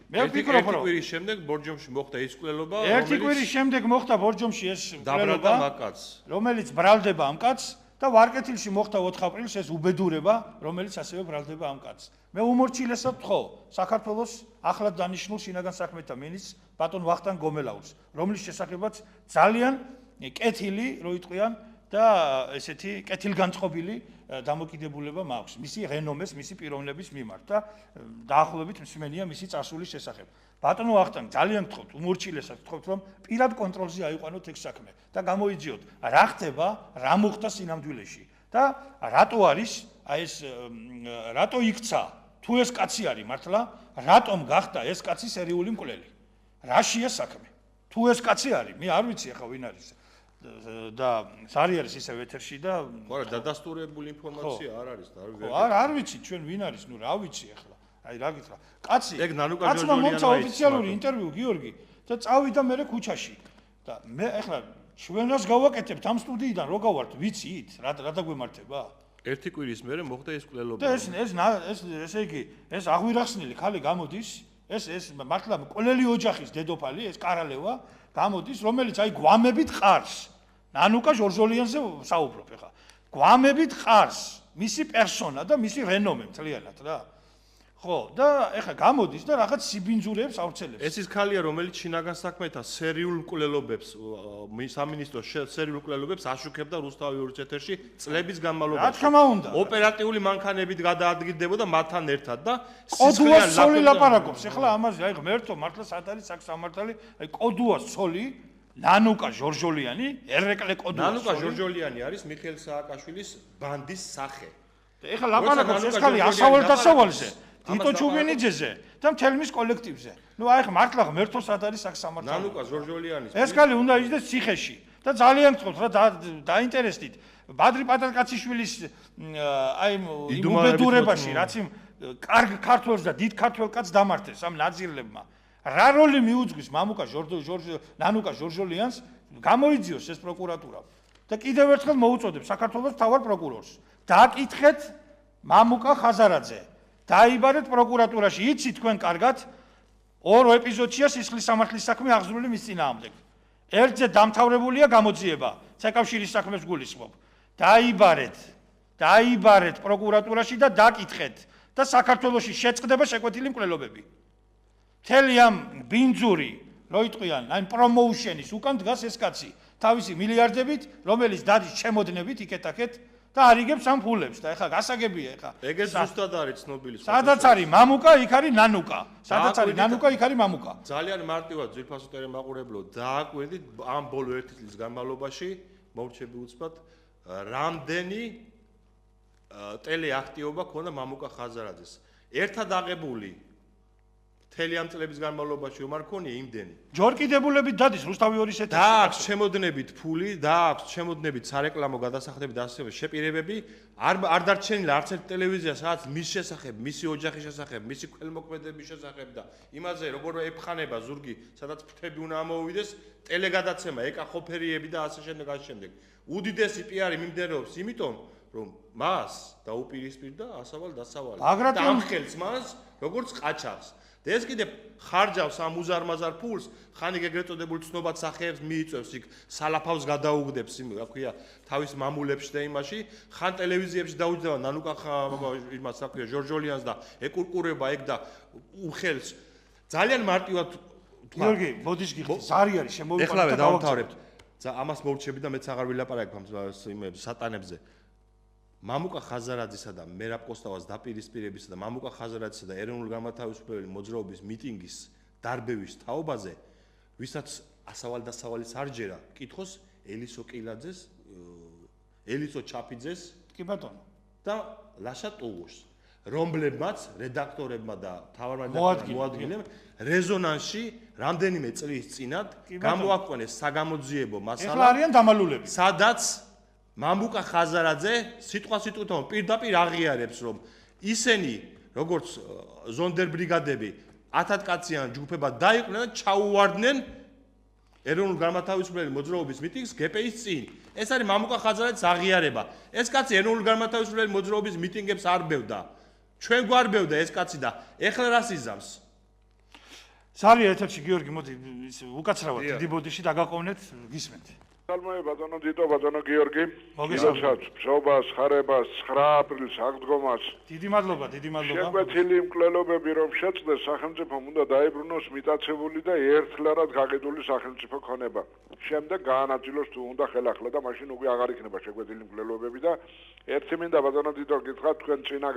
მე ვფიქრობ, რომ ერთი კვირის შემდეგ ბორჯომში მოხდა ის კვლელობა, ერთი კვირის შემდეგ მოხდა ბორჯომში ეს დაბრალდა მაგაც, რომელიც ბრალდება ამ კაცს და ვარკეთილში მოხდა 4 აპრილს ეს უბედურება, რომელიც ასევე ბრალდება ამ კაცს. მე უმორჩილესად ვთხოვ საქართველოს ახლად დანიშნულ შინაგან საქმეთა მინისტრს ბატონ ვახტანგ გომელაურს, რომლის შესახებაც ძალიან კეთილი რო იტყვიან და ესეთი კეთილგანწყობილი დამოკიდებულება მაქვს მისი რენომეს, მისი პიროვნების მიმართ და დაახლოებით მსმენია მისი წარსულის შესახებ. ბატონო ვახტანგ, ძალიან გთხოვთ, უმორჩილესად გთხოვთ, რომ პირად კონტროლზე აიყვანოთ ეგ საქმე და გამოიძიოთ, რა ხდება, რა მოხდა სინამდვილეში და რატო არის აი ეს რატო იქცა თუ ეს კაცი არის მართლა, რატომ გახდა ეს კაცი სერიული მკვლელი? რაშია საქმე? თუ ეს კაცი არის, მე არ ვიცი ახლა ვინ არის და სარი არის ისევ ეთერში და ხო რა დადასტურებული ინფორმაცია არ არის და არ ვიცი ჩვენ ვინ არის, ნუ რა ვიცი ახლა. აი რა გითხრა. კაცი ეგ ნანუკა კაცმა მომცა ოფიციალური ინტერვიუ გიორგი და წავიდა მე ქუჩაში და მე ახლა ჩვენას გავაკეთებთ ამ სტუდიიდან რო გავართ, ვიცით რა დაგვემართება? ერთი კვირის მერე მოხდა ეს კვლელობა. და ესე იგი ეს აღვირახსნილი ხალი გამოდის, ეს მართლა მკვლელი ოჯახის დედოფალი, ეს კარალევა გამოდის, რომელიც აი გვამებით ყარს. ნანუკა ჟორჟოლიანზე საუბრობ ეხლა. გვამებით ყარს მისი პერსონა და მისი რენომე მთლიანად რა. ხო, და ეხლა გამოდის და რაღაც სიბინძურეებს ავრცელებს. ეს ის ქალია, რომელიც შინაგან საქმეთა სერიულ მკვლელობებს, სამინისტროს სერიულ მკვლელობებს აშუქებდა რუსთავის ეთერში წლების განმავლობაში. რა თქმა უნდა. ოპერატიული მანქანებით გადაადგილდებოდა მათთან ერთად და კოდუას სოლი ლაპარაკობს. ეხლა ამაზე, აი ღმერთო, მართლა სად არის საქმართალი? აი კოდუას სოლი, ნანუკა ჟორჟოლიანი, ერეკლე კოდუას. ნანუკა ჟორჟოლიანი არის მიხეილ სააკაშვილის ბანდის სახე. ეხლა ლაპარაკობს ეს ხალი ასავალ-დასავალზე. თითო ჩუბინიძეზე და მთელ მის კოლექტივზე. ნუ აი ხა მართლა ღმერთო სად არის საქმართალი? ნანუკა ჟორჟოლიანის ეს ხალი უნდა იჯდეს ციხეში და ძალიან გწყობთ რა დაინტერესდით. ბადრი პატარკაციშვილის აი იმ უბედურებაში, რაც იმ კარგ ქართველს და დიდ ქართველ კაცს დამართეს ამ ნაძირლებმა. რა როლი მიუძღვის ნანუკა ჟორჟოლიანს გამოიძიოს ეს პროკურატურა და კიდევ ერთხელ მოუწოდებს საქართველოს მთავარ პროკურორს. დააკითხეთ მამუკა ხაზარაძე. დაიბარეთ პროკურატურაში, იცით თქვენ კარგად, ორ ეპიზოდშია სისხლის სამართლის საქმე აღზრული მის წინააღმდეგ. ერთზე დამთავრებულია გამოძიება, საკავშირის საქმეს გულისხმობ. დაიბარეთ პროკურატურაში და დაკითხეთ და საქართველოში შეწყდება შეკვეთილი მკვლელობები. მთელი ამ ბინძური, რო იტყვიან, აი პრომოუშენის უკან დგას ეს კაცი, თავისი მილიარდებით, რომელიც დადის ჩემოდნებით იქეთ-აქეთ და არიგებს ამ ფულებს და ეხლა გასაგებია ეხლა. ეგეც ზუსტად არის ცნობილი. სადაც არის მამუკა, იქ არის ნანუკა. სადაც არის ნანუკა, იქ არის მამუკა. ძალიან მარტივად ძვირფასო ტელემაყურებლო დააკვირდით ამ ბოლო 1 წლის განმავლობაში მოვრჩები უცბად რამდენი ტელეაქტივობა ქონდა მამუკა ხაზარაძეს. ერთად აღებული მთელი ამ წლების განმავლობაში ომარ ქონია იმდენი. ჯორკიდებულებით დადის რუსთავი 2-ის ეთერში. და აქვს შემოდნებით ფული და აქვს შემოდნებით სარეკლამო გადასახადები და ასევე შეპირებები. არ დარჩენილა არც ერთ ტელევიზია, სადაც მის შესახებ, მისი ოჯახის შესახებ, მისი ქველმოქმედების შესახებ და იმაზე როგორ ეფხანება ზურგი, სადაც ფრთები უნდა ამოვიდეს, ტელეგადაცემა, ეკახოფერიები და ასე შემდეგ, ასე შემდეგ. უდიდესი პიარი მიმდინარეობს იმიტომ, რომ მას დაუპირისპირდა ასავალ-დასავალი. და ამ ხელს მას როგორც ყაჩაღს. და ეს კიდე ხარჯავს ამ უზარმაზარ ფულს, ხან ეგრეთ წოდებულ ცნობად სახეებს მიიწევს იქ სალაფავს გადაუგდებს იმ რა ქვია თავის მამულებში და იმაში, ხან ტელევიზიებში დაუჯდება ნანუკა იმას რა ქვია ჟორჟოლიანს და ეკურკურება ეგ და უხელს ძალიან მარტივად თქვა. გიორგი, მოდის გიხდი, ზარი არის შემოვიყვანეთ ეხლავე დავამთავრებთ. ამას მოვრჩები და მეც აღარ ვილაპარაკებ ამ იმებს სატანებზე. მამუკა ხაზარაძისა და მერაბ კოსტავას დაპირისპირებისა და მამუკა ხაზარაძისა და ეროვნული განმათავისუფლებელი მოძრაობის მიტინგის დარბევის თაობაზე, ვისაც ასავალ-დასავალი სარჯერა, კითხოს ელისო კილაძეს, ელისო ჩაფიძეს, კი ბატონო. და ლაშა ტუღურს, რომლებმაც რედაქტორებმა და თავმჯდომარე მოადგილემ რეზონანსში რამდენიმე წლის წინათ გამოაქვეყნეს საგამოძიებო მასალა. ეხლა არიან დამალულები. სადაც მამუკა ხაზარაძე სიტყვა-სიტყვით პირდაპირ აღიარებს, რომ ისინი, როგორც ზონდერბრიგადები, 1000 კაციან ჯგუფებად დაიყვნენ და ჩაუვარდნენ ეროვნულ განმათავისუფლებელი მოძრაობის მიტინგს გპ-ის წინ. ეს არის მამუკა ხაზარაძის აღიარება. ეს კაცი ეროვნულ განმათავისუფლებელი მოძრაობის მიტინგებს არ ბევდა. ჩვენ გვარბევდა ეს კაცი და ეხლა რას იზამს? ზარია ეთერში გიორგი, მოდი უკაცრავად დიდი ბოდიში დაგაყოვნეთ, გისმენთ. Salmai ბატონო დიდო ბატონო გიორგი. მოგესალმებით. მშობას, ხარებას, 9 აპრილს აღდგომას. დიდი მადლობა, დიდი მადლობა. შეკვეთილი მკვლელობები რომ შეწყდეს, სახელმწიფომ უნდა დაიბრუნოს მიტაცებული და ერთლარად გაყიდული სახელმწიფო ქონება. შემდეგ გაანაწილოს თუ უნდა ხელახლა და მაშინ უკვე აღარ იქნება შეკვეთილი მკვლელობები და ერთი მინდა ბატონო დიდო გითხრათ თქვენ წინა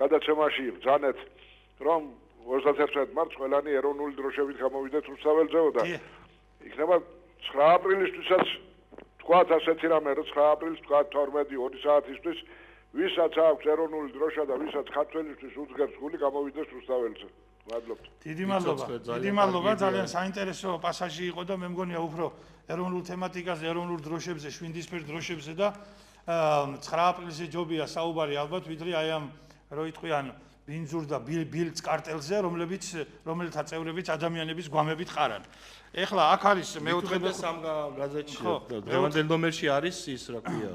გადაცემაში ბრძანეთ რომ 31 მარტს ყველანი ეროვნული დროშებით გამოვიდეთ რუსთაველზეო და იქნება 9 აპრილისთვისაც თქვათ ასეთი რამე, რომ 9 აპრილს თქვათ 12-2 საათისთვის, ვისაც აქვს ეროვნული დროშა და ვისაც ქართველისთვის უძგებს გული, გამოვიდეს რუსთაველზე. მადლობთ. დიდი მადლობა. დიდი მადლობა, ძალიან საინტერესო პასაჟი იყო და მე მგონია უფრო ეროვნულ თემატიკაზე, ეროვნულ დროშებზე, შვინდისფერ დროშებზე და 9 აპრილზე ჯობია საუბარი ალბათ, ვიდრე აი ამ რო იტყვიან ბინძურ და ბილდს კარტელზე, რომელთა წევრებიც ადამიანების გვამებით ყარან. ეხლა აქ არის მეოთხე სამ გაზეთში დღევანდელ ნომერში არის ის რა ქვია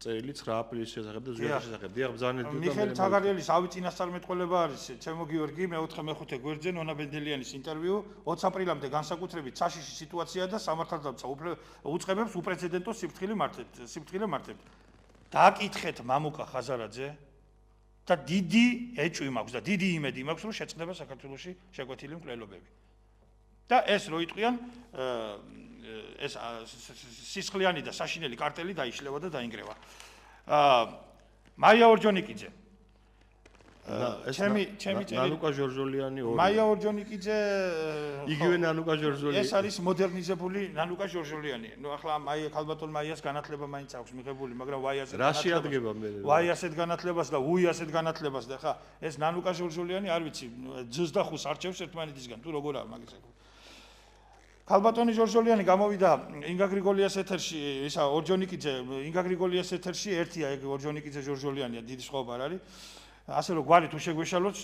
წერილი 9 აპრილის შესახებ და ზვიადის შესახებ. დიახ, ბრძანეთ და მიხეილ თაგარიელის ავი წინასწარმეტყველება არის ჩემო გიორგი მე-4 მე-5 გვერდზე ნონა ბენდელიანის ინტერვიუ 20 აპრილამდე განსაკუთრებით საშიში სიტუაცია და სამართალდამცა უწყებებს უპრეცედენტო სიფრთხილე მართებთ. დააკითხეთ მამუკა ხაზარაძე და დიდი ეჭვი მაქვს და დიდი იმედი მაქვს რომ შეწყდება საქართველოში შეკვეთილი მკვლელობები. და ეს რო იტყვიან ეს სისხლიანი და საშინელი კარტელი დაიშლება და დაინგრევა. მაია ორჯონიკიძე ნანუკა ჟორჟოლიანი მაია ორჯონიკიძე იგივე ნანუკა ჟორჟოლიანი ეს არის მოდერნიზებული ნანუკა ჟორჟოლიანი. ნუ ახლა მაია ქალბატონ მაიას განათლება მაინც აქვს მიღებული, მაგრამ რა შეადგება მე? ვაიასეთ განათლებას და უიასეთ განათლებას და ხა ეს ნანუკა ჟორჟოლიანი არ ვიცი ძს და ხუს არჩევს ერთმანეთისგან თუ როგორ არის მაგის ეგ. ქალბატონი ჟორჟოლიანი გამოვიდა ინგა გრიგოლიას ეთერში, ისა ორჯონიკიძე ინგა გრიგოლიას ეთერში ერთია ეგ ორჯონიკიძე ჟორჟოლიანია, დიდი სხვაობა არ არის. ასე რომ გვარი თუ შეგვეშალოთ,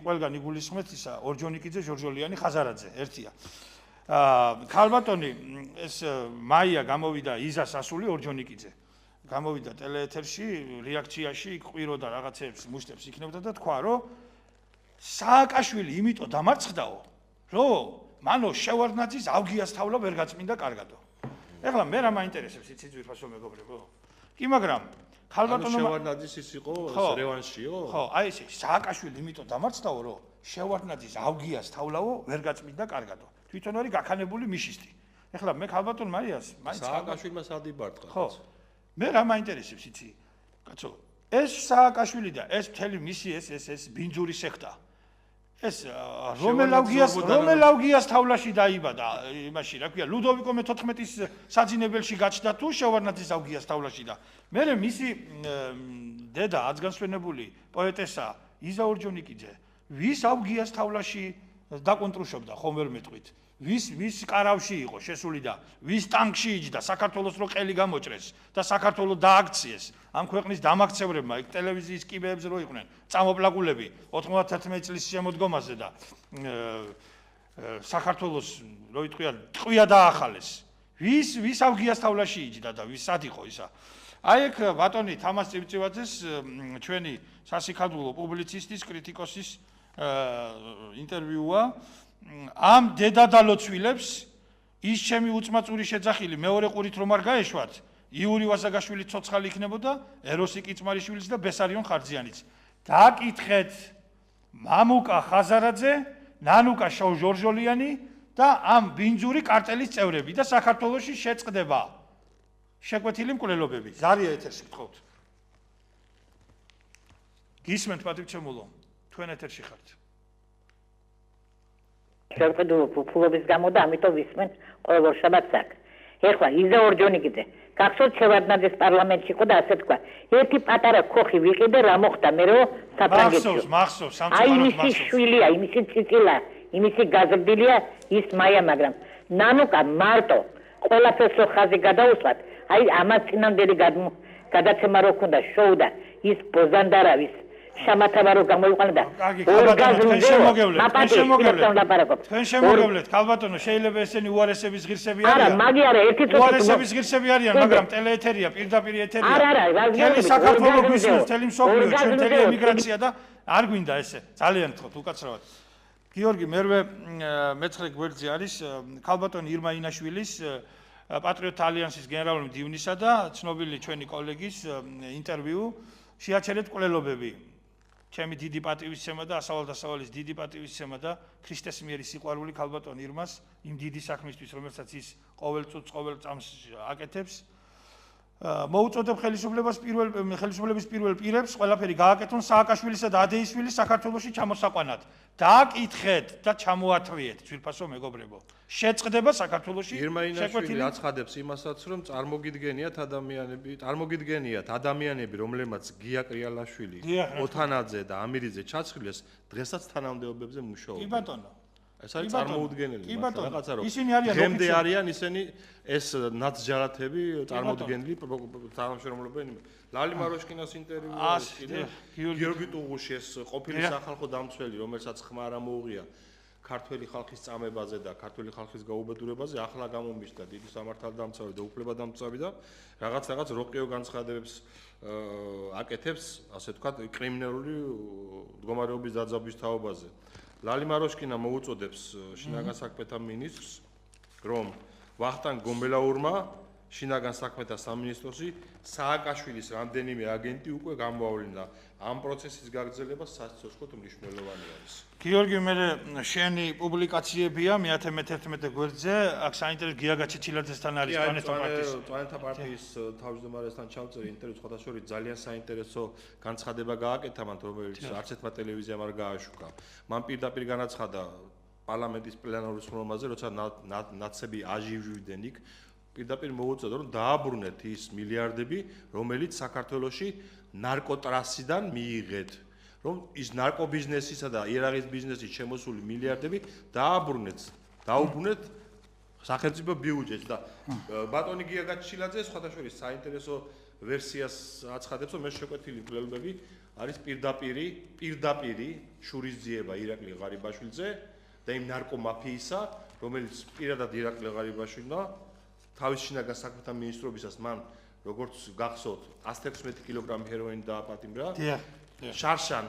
ყველგან იგულისხმეთ ისა ორჯონიკიძე ჟორჟოლიანი ხაზარაძე ერთია. ქალბატონი ეს მაია გამოვიდა იზას ასული ორჯონიკიძე. გამოვიდა ტელეეთერში, რეაქციაში ყვიროდა რაღაცებს მუშტებს იქნებოდა და თქვა რომ სააკაშვილი იმიტომ დამარცხდაო, რომ მანო შევარდნაძის ავგიას თავლა ვერ გაწმინდა კარგადო. ეხლა მე რა მაინტერესებს იცი ძვირფასო მეგობრებო? კი მაგრამ ქალბატონო შევარდნაძის ის იყო რევანშიო? ხო, აი ესე სააკაშვილი იმიტომ დამარცხდაო, რომ შევარდნაძის ავგიას თავლაო ვერ გაწმინდა კარგადო. თვითონ არის გაქანებული მიშისტი. ეხლა მე ქალბატონ მაიას მაინც სააკაშვილმა სადიბარტყა. ხო. მე რა მაინტერესებს იცი? კაცო, ეს სააკაშვილი და ეს მთელი მისი ეს ბინძური სექტა. ეს რომელ ავგიას თავლაში დაიბადა იმაში რა ქვია ლუდოვიკო მე-14-ის საძინებელში გაჩნდა თუ შევარდნაძის ავგიას თავლაში და მე მისი დედა აცგანსვენებული პოეტესა იზა ორჯონიკიძე ვის ავგიას თავლაში დაკონტრუშობდა ხომ ვერ მეტყვით ვის კარავში იყო შესული და ვის ტანკში იჯდა საქართველოს რო ყელი გამოჭრეს და საქართველოს დააქციეს ამ ქვეყნის დამაქცევრებმა იქ ტელევიზიის კიბეებზე რო იყვნენ წამოპლაკულები 91 წლის შემოდგომაზე და საქართველოს რო იტყვიან ტყვია დაახალეს ვის ავგიას თავლაში იჯდა და ვის სად იყო ისა აი ეგ ბატონი თამას წივწივაძეს ჩვენი სასიქადულო პუბლიცისტის კრიტიკოსის ინტერვიუა ამ დედადალოცვილებს ის ჩემი უწმაწური შეძახილი მეორე ყურით რომ არ გაეშვათ იური ვასაგაშვილი ცოცხალი იქნებოდა ეროსი კიწმარიშვილიც და ბესარიონ ხარძიანიც დააკითხეთ მამუკა ხაზარაძე ნანუკა ჟორჟოლიანი და ამ ბინძური კარტელის წევრები და საქართველოში შეწყდება შეკვეთილი მკვლელობები ზარია ეთერში გთხოვთ გისმენთ პატივცემულო თქვენ ეთერში ხართ შევხედო ფულობის გამო და ამიტომ ვისმენ ყოველ შაბათს აქ. ეხლა იზა ორჯონიკიძე გახსოვთ შევარდნაძის პარლამენტში იყო და ასე თქვა. ერთი პატარა ქოხი ვიყიდე რა მოხდა მე რო საფრანგეთში. მახსოვს სამწუხაროდ აი მისი შვილია, იმისი წიწილა, იმისი გაზრდილია ის მაია, მაგრამ ნანუკა მარტო ყველაფერს რო ხაზი გადაუსვათ, აი ამას წინამდელი გადაცემა რო ქონდა შოუ და ის ბოზანდარავის შამათაბარო გამოიყენა თქვენ შემოგევლეთ ქალბატონო შეიძლება ესენი უარესების ღირსები არიან არა მაგი არა ერთი წუთი უარესების ღირსები არიან მაგრამ ტელეეთერია პირდაპირ ეთერია მთელი საქართველო გვისმენს მთელი მსოფლიო ჩვენ მთელი ემიგრაცია და არ გვინდა ესე ძალიან გთხოვთ უკაცრავად გიორგი მერვე მე-9 გვერდზე არის ქალბატონი ირმა ინაშვილის პატრიოტთა ალიანსის გენერალური მდივნისა და ცნობილი ჩვენი კოლეგის ინტერვიუ შეაჩერეთ კვლელობები ჩემი დიდი პატივისცემა და ასავალ-დასავალის დიდი პატივისცემა და ქრისტეს მიერი სიყვარული ქალბატონ ირმას იმ დიდი საქმისთვის რომელსაც ის ყოველ წუთს ყოველ წამს აკეთებს მოუწოდებ ხელისუფლების პირველ პირებს ყველაფერი გააკეთონ სააკაშვილისა და ადეისვილის საქართველოში ჩამოსაყვანად დააკითხეთ და ჩამოათრიეთ ძვირფასო მეგობრებო შეწყდება საქართველოში შეკვეთილი აცხადებს იმასაც რომ წარმოგიდგენიათ ადამიანები რომლებმაც გია კრიალაშვილი ოთანაძე და ამირიძე ჩაცხრილეს დღესაც თანამდებობებზე მუშაობენ კი ბატონო ეს არის წარმოუდგენელი რაღაცა რომ ისინი არიან დღემდე არიან ისინი ეს ნაცჯარათები წარმოუდგენელი თანამშრომლობენ ლალი მაროშკინას ინტერვიუ არის კიდე გიორგი ტუღუში ეს ყოფილი სახალხო დამცველი რომელსაც ხმა არ მოუღია ქართველი ხალხის წამებაზე და ქართველი ხალხის გაუბედურებაზე ახლა გამომისდა დიდი სამართალდამცავი და უფლებადამცავი და რაღაც როყიო განცხადებებს აკეთებს, ასე ვთქვათ, კრიმინალური მდგომარეობის დაძაბვის თაობაზე. ლალი მაროშკინა მოუწოდებს შინაგან საქმეთა მინისტრს, რომ ვახტანგ გომბელაურმა შინაგან საქმეთა სამინისტროში სააკაშვილის რამდენიმე აგენტი უკვე გამოავლინა. ამ პროცესის გაგრძელება სასიცოცხლოდ მნიშვნელოვანი არის. გიორგი, მე შენი პუბლიკაციებია მე-11 გვერდზე, აქ საინტერესო გია გაჩეჩილაძესთან არის პლანეტა პარტიის თავმჯდომარესთან ჩავწერი ინტერვიუ, სხვადასხვა ძალიან საინტერესო განცხადება გააკეთა მან, რომელიც არც ერთმა ტელევიზიამ არ გააშუქა. მან პირდაპირ განაცხადა პარლამენტის პლენარულ სხდომაზე, როცა ნაცები აჟივჟვდნენ იქ, პირდაპირ მოუწოდა, რომ დააბრუნეთ ის მილიარდები, რომელიც საქართველოში ნარკოტრასიდან მიიღეთ. რომ ის ნარკობიზნესისა და იერაღის ბიზნესის შემოსული მილიარდები დაუბრუნეთ სახელმწიფო ბიუჯეტს და ბატონი გია გაჩილაძე სხვადასხვა საინტერესო ვერსიას აცხადებს, რომ ეს შეკვეთილი მკვლელობები არის პირდაპირი შურისძიება ირაკლი ღარიბაშვილზე და იმ ნარკომაფიისა, რომელიც პირადად ირაკლი ღარიბაშვილმა თავის შინაგან საქმეთა მინისტრობისას მან როგორც გახსოვთ 116 კილოგრამი ჰეროინი დააპატიმრა. შარშან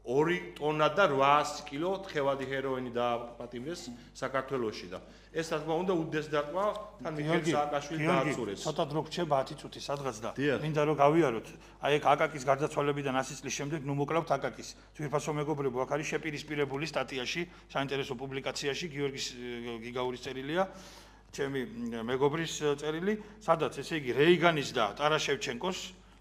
2 ტონა და 800 კილო თხევადი ჰეროინი დააპატიმრეს საქართველოში და ეს რა თქმა უნდა უდეს დაკვა თან მიხეილ სააკაშვილი დააცურეს. ცოტა დრო გრჩება 10 წუთი სადღაც და მინდა რომ გავიაროთ. აი ეგ აკაკის გარდაცვალებიდან 100 წლის შემდეგ ნუ მოკლავთ აკაკის. ძვირფასო მეგობრებო, აქ არის შეპირისპირებული სტატიაში, საინტერესო პუბლიკაციაში გიორგის გიგაურის წერილია. ჩემი მეგობრის წერილი, სადაც ესე იგი რეიგანის და ტარას შევჩენკოს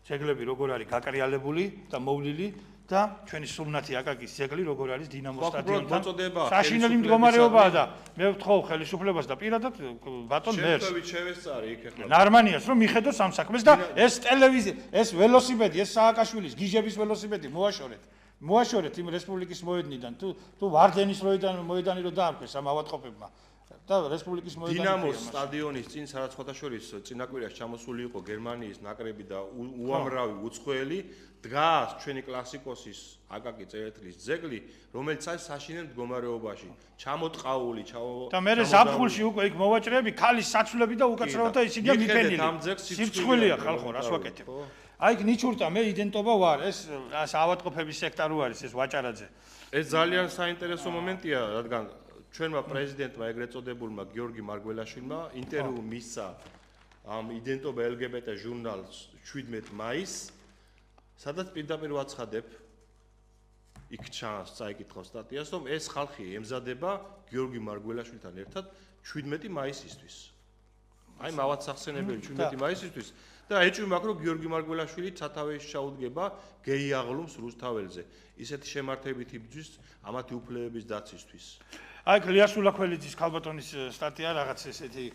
ძეგლები როგორ არის გაკრიალებული და მოვლილი და ჩვენი სულნათი აკაკის ძეგლი როგორ არის დინამო სტადიონთან საშინელი მდგომარეობაა და მე ვთხოვ ხელისუფლებას და პირადად ბატონ მერს ნარმანიას რომ მიხედოს ამ საქმეს და ეს ტელევიზია, ეს ველოსიპედი, ეს სააკაშვილის გიჟების ველოსიპედი მოაშორეთ იმ რესპუბლიკის მოედნიდან თუ ვარდენის მოედანი რო დაარქვეს ამ ავადმყოფებმა და რესპუბლიკის მოედანი დინამოს სტადიონის წინ სადაც ხოთაშორის წინაკვირაში ჩამოსული იყო გერმანიის ნაკრები და უამრავი უცხოელი დგას ჩვენი კლასიკოსის აკაკი წერეთლის ძეგლი, რომელიც არის საშინელ მდგომარეობაში, ჩამოტყაული, და მე ზაფხულში უკვე იქ მოვაჭრეები, ქალის საცვლები და უკაცრავად და ისინია მიფენილი. სიცხვილეა ხალხო, რას ვაკეთებ? აი იქ ნიჩურტა მე იდენტობა ვარ, ეს ავადმყოფების სექტა რო არის ეს ვაჭარაძე. ეს ძალიან საინტერესო მომენტია, რადგან ჩვენმა პრეზიდენტმა ეგრეთ წოდებულმა გიორგი მარგველაშვილმა ინტერვიუ მისცა ამ იდენტობა LGBT ჟურნალს 17 მაისს, სადაც პირდაპირ ვაცხადებ იქ ჩანს წაიკითხავს სტატიას, რომ ეს ხალხი ემზადება გიორგი მარგველაშვილთან ერთად 17 მაისისთვის. აი მავაც სახსენებელი 17 მაისისთვის და ეჭვი მაქვს, რომ გიორგი მარგველაშვილი სათავეში ჩაუდგება გეი აღლუმს რუსთაველზე. ისეთი შემართებით იბრძვის ამათი უფლებების დაცვისთვის. აი ლიასულა ქველიძის ქალბატონის სტატია რაღაც ესეთი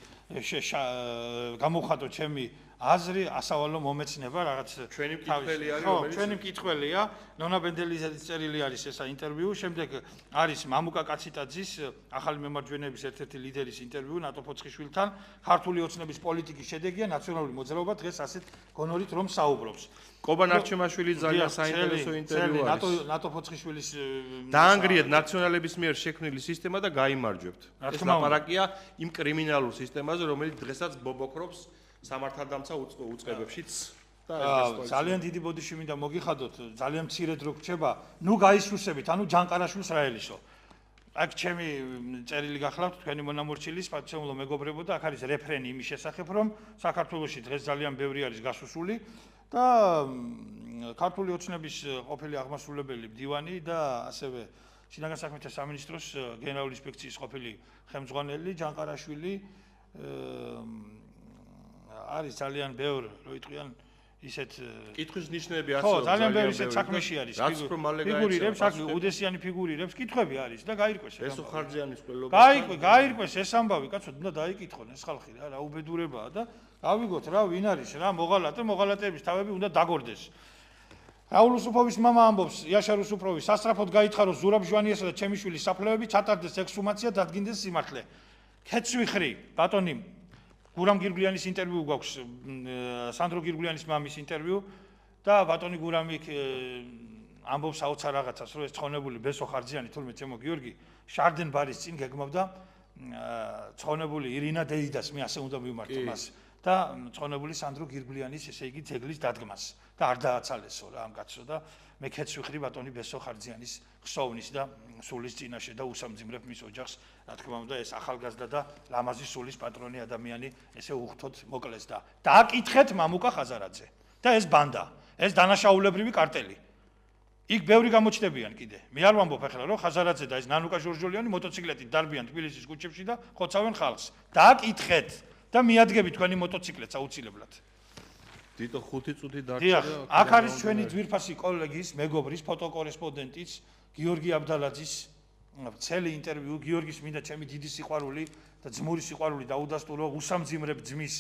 გამოვხატო ჩემი აზრი, ასავალო მომეცნება რაღაც ჩვენი მკითხველი არის, რომელიც ჩვენი მკითხველია, ნონა ბენდელიზაძის წერილი არის ესა ინტერვიუ, შემდეგ არის მამუკა კაციტაძის ახალი მემარჯვენეების ერთ-ერთი ლიდერის ინტერვიუ ნატო ფოცხიშვილთან, ქართული ოცნების პოლიტიკის შედეგია ნაციონალური მოძრაობა დღეს ასეთ გონორით რომ საუბრობს. კობან არჩემაშვილის ძალიან საინტერესო ინტერვიუ არის. ნატო ფოცხიშვილის დაანგრიეთ ნაციონალების მიერ შექმნილი სისტემა და გაიმარჯვებთ. ეს ლაპარაკია იმ კრიმინალურ სისტემაზე, რომელიც დღესაც ბობოქრობს სამართალდამცა უწყებებშიც და ძალიან დიდი ბოდიში მინდა მოგიხადოთ, ძალიან მცირე დრო გრჩება, ნუ გაისრუსებით, ანუ ჯანყარაშვილს რა ელისო. აქ ჩემი წერილი გახლავთ თქვენი მონამორჩილის პატიციომლო მეგობრებო და აქ არის რეფრენი იმის შესახებ, რომ საქართველოში დღეს ძალიან ბევრი არის გასუსული და ქართული ოცნების ყოფილი აღმასრულებელი მდივანი და ასევე შინაგან საქმეთა სამინისტროს გენერალური ინსპექციის ყოფილი ხელმძღვანელი ჯანყარაშვილი არის ძალიან ბევრი, რო იტყვიან ისეთ კითხვის ნიშნები არის. ხო, ძალიან ბევრი ისეთ საქმეში არის. ფიგურირებს, აქ უდესიანი ფიგურირებს, კითხვები არის და გაირკვეს ეს. ეს ხარჯიანის ყველობა. გაირკვეს ეს ამბავი, კაცო, უნდა დაიკითხონ ეს ხალხი რა უბედურებაა და გავიგოთ რა ვინ არის რა მოღალატეების თავები უნდა დაგორდეს. რაულ უსუფოვის მამა ამბობს, იაშარ უსუფროვი სასწრაფოდ გაითხაროს ზურაბ ჟვანიასა და ჩემიშვილის საფლავები, ჩატარდეს ექსჰუმაცია, დადგინდეს სიმართლე. ქეცვიხრი, ბატონი გურამ გირგლიანის ინტერვიუ გვაქვს, სანდრო გირგლიანის მამის ინტერვიუ და ბატონი გურამი ამბობს საოცარ რაღაცას, რომ ეს ცხონებული ბესო ხარძიანი თურმე ჩემო გიორგი შარდენ ბარის წინ გეგმავდა ცხონებული ირინა დეიდას მე ასე უნდა მივმართო მას და ცხონებული სანდრო გირგვლიანის ესე იგი ძეგლის დადგმას და არ დააცალესო რა ამ კაცო და მე ქეთს ვიხრი ბატონი ბესო ხარძიანის ხსოვნის და სულის წინაშე და უსამძიმრებ მის ოჯახს რა თქმა უნდა ეს ახალგაზრდა და ლამაზი სულის პატრონი ადამიანი ესე უხთოდ მოკლეს და დააკითხეთ მამუკა ხაზარაძე და ეს ბანდა ეს დანაშაულებრივი კარტელი იქ ბევრი გამოჩნდებიან კიდე მე არ ვამბობ ახლა რომ ხაზარაძე და ეს ნანუკა ჟორჟოლიანი მოტოციკლეტით დარბიან თბილისის ქუჩებში და ხოცავენ ხალხს დააკითხეთ და მიადგები თქვენი მოტოციკლეტს აუცილებლად დიტო 5 წუთი დარჩა დიახ აქ არის ჩვენი ძვირფასი კოლეგის მეგობრის ფოტოკორესპონდენტიც გიორგი აბდალაძის ცელი ინტერვიუ გიორგის მინდა ჩემი დიდი სიყვარული და ძმური სიყვარული დაუდასტურო უსამძიმრებ ძმის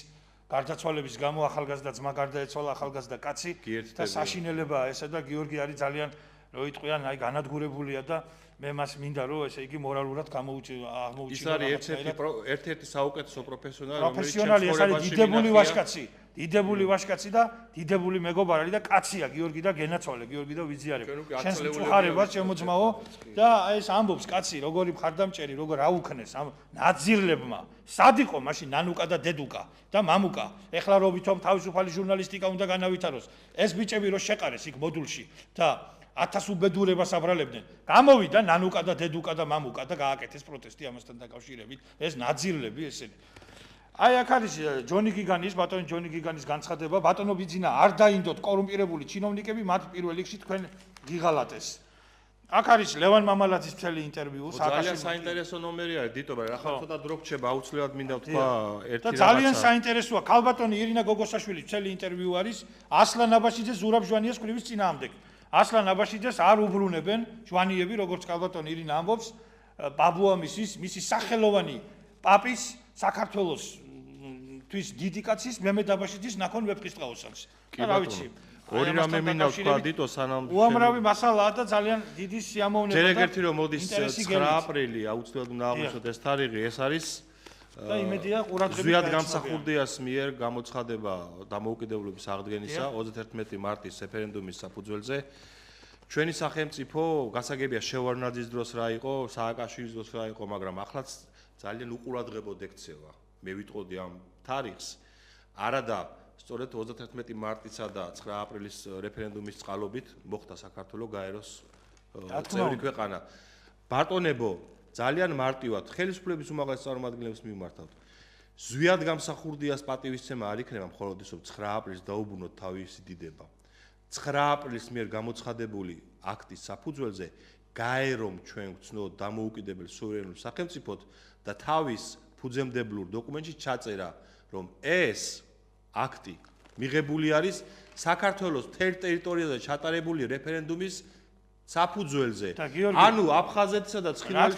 გარდაცვალების გამო ახალგაზრდა ძმა გარდაეცვალა ახალგაზრდა კაცი და საშინელებაა ესა და გიორგი არის ძალიან რო იტყვიან აი განადგურებულია და მე მას მინდა რომ ესე იგი მორალურად აღმოუჩინო ის არის ერთ-ერთი საუკეთესო პროფესიონალი პროფესიონალი ეს არის დიდებული ვაშკაცი და დიდებული მეგობარი და კაცია გიორგი და გენაცვალე გიორგი და ვიზიარებ შენს მწუხარებას შემოძმაო და ეს ამბობს კაცი როგორი მხარდამჭერი როგორ აუქნეს ამ ნაძირლებმა სად იყო მაშინ ნანუკა და დედუკა და მამუკა ეხლა რო ვითომ თავისუფალი ჟურნალისტიკა უნდა განავითაროს ეს ბიჭები რო შეყარეს იქ მოდულში და 1000 უბედურებას აბრალებდნენ. გამოვიდა ნანუკა და დედუკა და მამუკა და გააკეთეს პროტესტი ამასთან დაკავშირებით. ეს ნაძირლები ესენი. აი აქ არის ჯონი გიგანის, ბატონი ჯონი გიგანის განცხადება, ბატონო ბიძინა არ დაინდოთ კორუმპირებული ჩინოვნიკები, მათ პირველ რიგში თქვენ გიღალატეს. აქ არის ლევან მამალაძის მთელი ინტერვიუ, ძალიან საინტერესო ნომერი არის დიტო, მაგრამ ახლა ცოტა დრო რჩება, აუცილებლად მინდა ვთქვა ერთი რაღაცა. და ძალიან საინტერესოა, ქალბატონი ირინა გოგოსაშვილის მთელი ინტერვიუ არის ასლან აბაშიძე ზურაბ ჟვანიას კრივის წინააღმდეგ. ასლან აბაშიძეს არ უბრუნებენ ჟვანიები, როგორც ქალბატონი ირინა ამბობს, ბაბუამისის, მისი სახელოვანი პაპის საქართველოს თვის დიდი კაცის მემედ აბაშიძის ნაქონ ვეფხისტყაოსანს. რა ვიცი. ორი რამე მინდა ვთქვა დიტო სანამ უამრავი მასალაა და ძალიან დიდი სიამოვნება და ერთ-ერთი რომ მოდის 9 აპრილი აუცილებლად უნდა აღვნიშნოთ ეს თარიღი ეს არის და იმედია ყურადღებით ზვიად გამსახურდიას მიერ გამოცხადება დამოუკიდებლობის აღდგენისა 31 მარტის რეფერენდუმის საფუძველზე ჩვენი სახელმწიფო გასაგებია შევარნაძის დროს რა იყო სააკაშვილის დროს რა იყო მაგრამ ახლაც ძალიან უყურადღებოდ ექცევა მე ვიტყოდი ამ თარიღს არადა სწორედ 31 მარტისა და 9 აპრილის რეფერენდუმის წყალობით მოხდა საქართველოს გაეროს წევრი ქვეყანა. ბატონებო, ძალიან მარტივად ხელისუფლების უმაღლეს წარმომადგენლებს მიმართავთ. ზვიად გამსახურდიას პატივისცემა არ იქნება მხოლოდ ისო 9 აპრილს დაუბრუნოთ თავისი დიდება. 9 აპრილის მიერ გამოცხადებული აქტის საფუძველზე გაერომ ჩვენ ვცნოთ დამოუკიდებელ სუვერენულ სახელმწიფოდ და თავის ფუძემდებლურ დოკუმენტში ჩაწერა, რომ ეს აქტი მიღებული არის საქართველოს მთელ ტერიტორიაზე ჩატარებული რეფერენდუმის საფუძველზე. ანუ აფხაზეთისა და ცხინვალის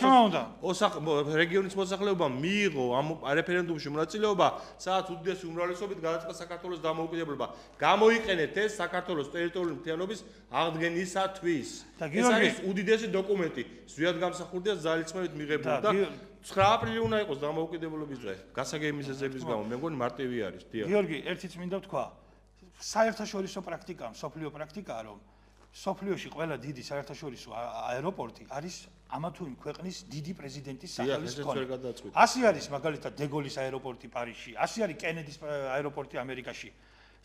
რეგიონის მოსახლეობამ მიიღო ამ რეფერენდუმში მონაწილეობა, სადაც უდიდესი უმრავლესობით გადაწყდა საქართველოს დამოუკიდებლობა. გამოიყენეთ ეს საქართველოს ტერიტორიული მთლიანობის აღდგენისათვის. ეს არის უდიდესი დოკუმენტი. ზვიად გამსახურდიას ძალისხმევით მიღებული და 9 აპრილი უნდა იყოს დამოუკიდებლობის დღე. გასაგები მიზეზების გამო მე მგონი მარტივი არის. გიორგი, ერთიც მინდა ვთქვა. საერთაშორისო პრაქტიკაა, სოფლიო პრაქტიკაა, რომ სოფლიოში ყველა დიდი საერთაშორისო აეროპორტი არის ამა თუ იმ ქვეყნის დიდი პრეზიდენტის სახელის მქონე. ასე არის მაგალითად დეგოლის აეროპორტი პარიზში, ასე არის კენედის აეროპორტი ამერიკაში.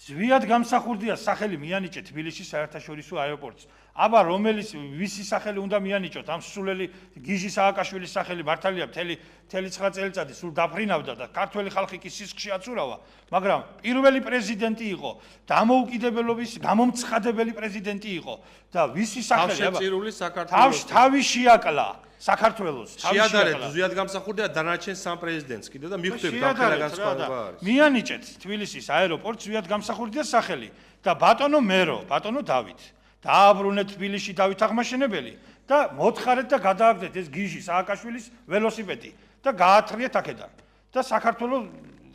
ზვიად გამსახურდიას სახელი მიანიჭე თბილისის საერთაშორისო აეროპორტს. აბა რომელიც ვისი სახელი უნდა მიანიჭოთ? ამ სულელი გიჟი სააკაშვილის სახელი მართალია მთელი 9 წელიწადი სულ დაფრინავდა და ქართველი ხალხი კი სისხლში აწურავა, მაგრამ პირველი პრეზიდენტი იყო, დამოუკიდებლობის გამომცხადებელი პრეზიდენტი იყო და ვისი სახელი თავი შეაკლა საქართველოს შეადარეთ ზვიად გამსახურდია დანარჩენ სამ პრეზიდენტს კიდე და მიხვდებით გამხელა განსხვავება არის. მიანიჭეთ თბილისის აეროპორტს ზვიად გამსახურდიას სახელი და ბატონო მერო, ბატონო დავით დააბრუნეთ თბილისში დავით აღმაშენებელი და მოთხარეთ და გადააგდეთ ეს გიჟი სააკაშვილის ველოსიპედი და გაათრიეთ აქედან და საქართველოს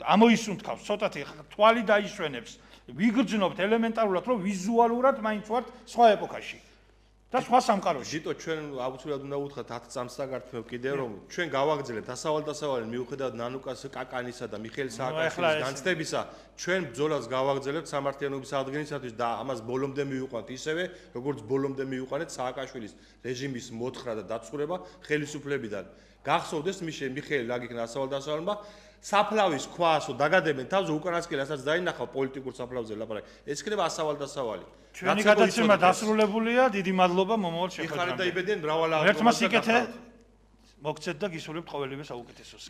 ამოისუნთქავს ცოტათი თვალი დაიშვენებს ვიგრძნობთ ელემენტარულად რომ ვიზუალურად მაინც ვართ სხვა ეპოქაში და სხვა სამყაროში. ზიტო ჩვენ აუცილებლად უნდა უთხრათ 10 წამს დაგართმევ კიდე რომ ჩვენ გავაგრძელებთ დასავალ მიუხედავად ნანუკას კაკანისა და მიხეილ სააკაშვილის განცდებისა ჩვენ ბრძოლას გავაგრძელებთ სამართლიანობის აღდგენისათვის და ამას ბოლომდე მივიყვანთ ისევე როგორც ბოლომდე მივიყვანეთ სააკაშვილის რეჟიმის მოთხრა და დაცურება ხელისუფლებიდან გახსოვდეს მიხეილ რა გიქნა დასავალმა საფლავის ქვასო დაგადებენ თავს უკანასკნელსაც დაინახავ პოლიტიკურ საფლავზე ლაპარაკი ეს იქნება ასავალ ჩვენი გადაცემა დასრულებულია დიდი მადლობა მომავალ შეხვედრამდე იხარეთ და იბედენ მრავალ ერთმა სიკეთე მოგცეთ და გისურვებთ ყოველივე საუკეთესოს.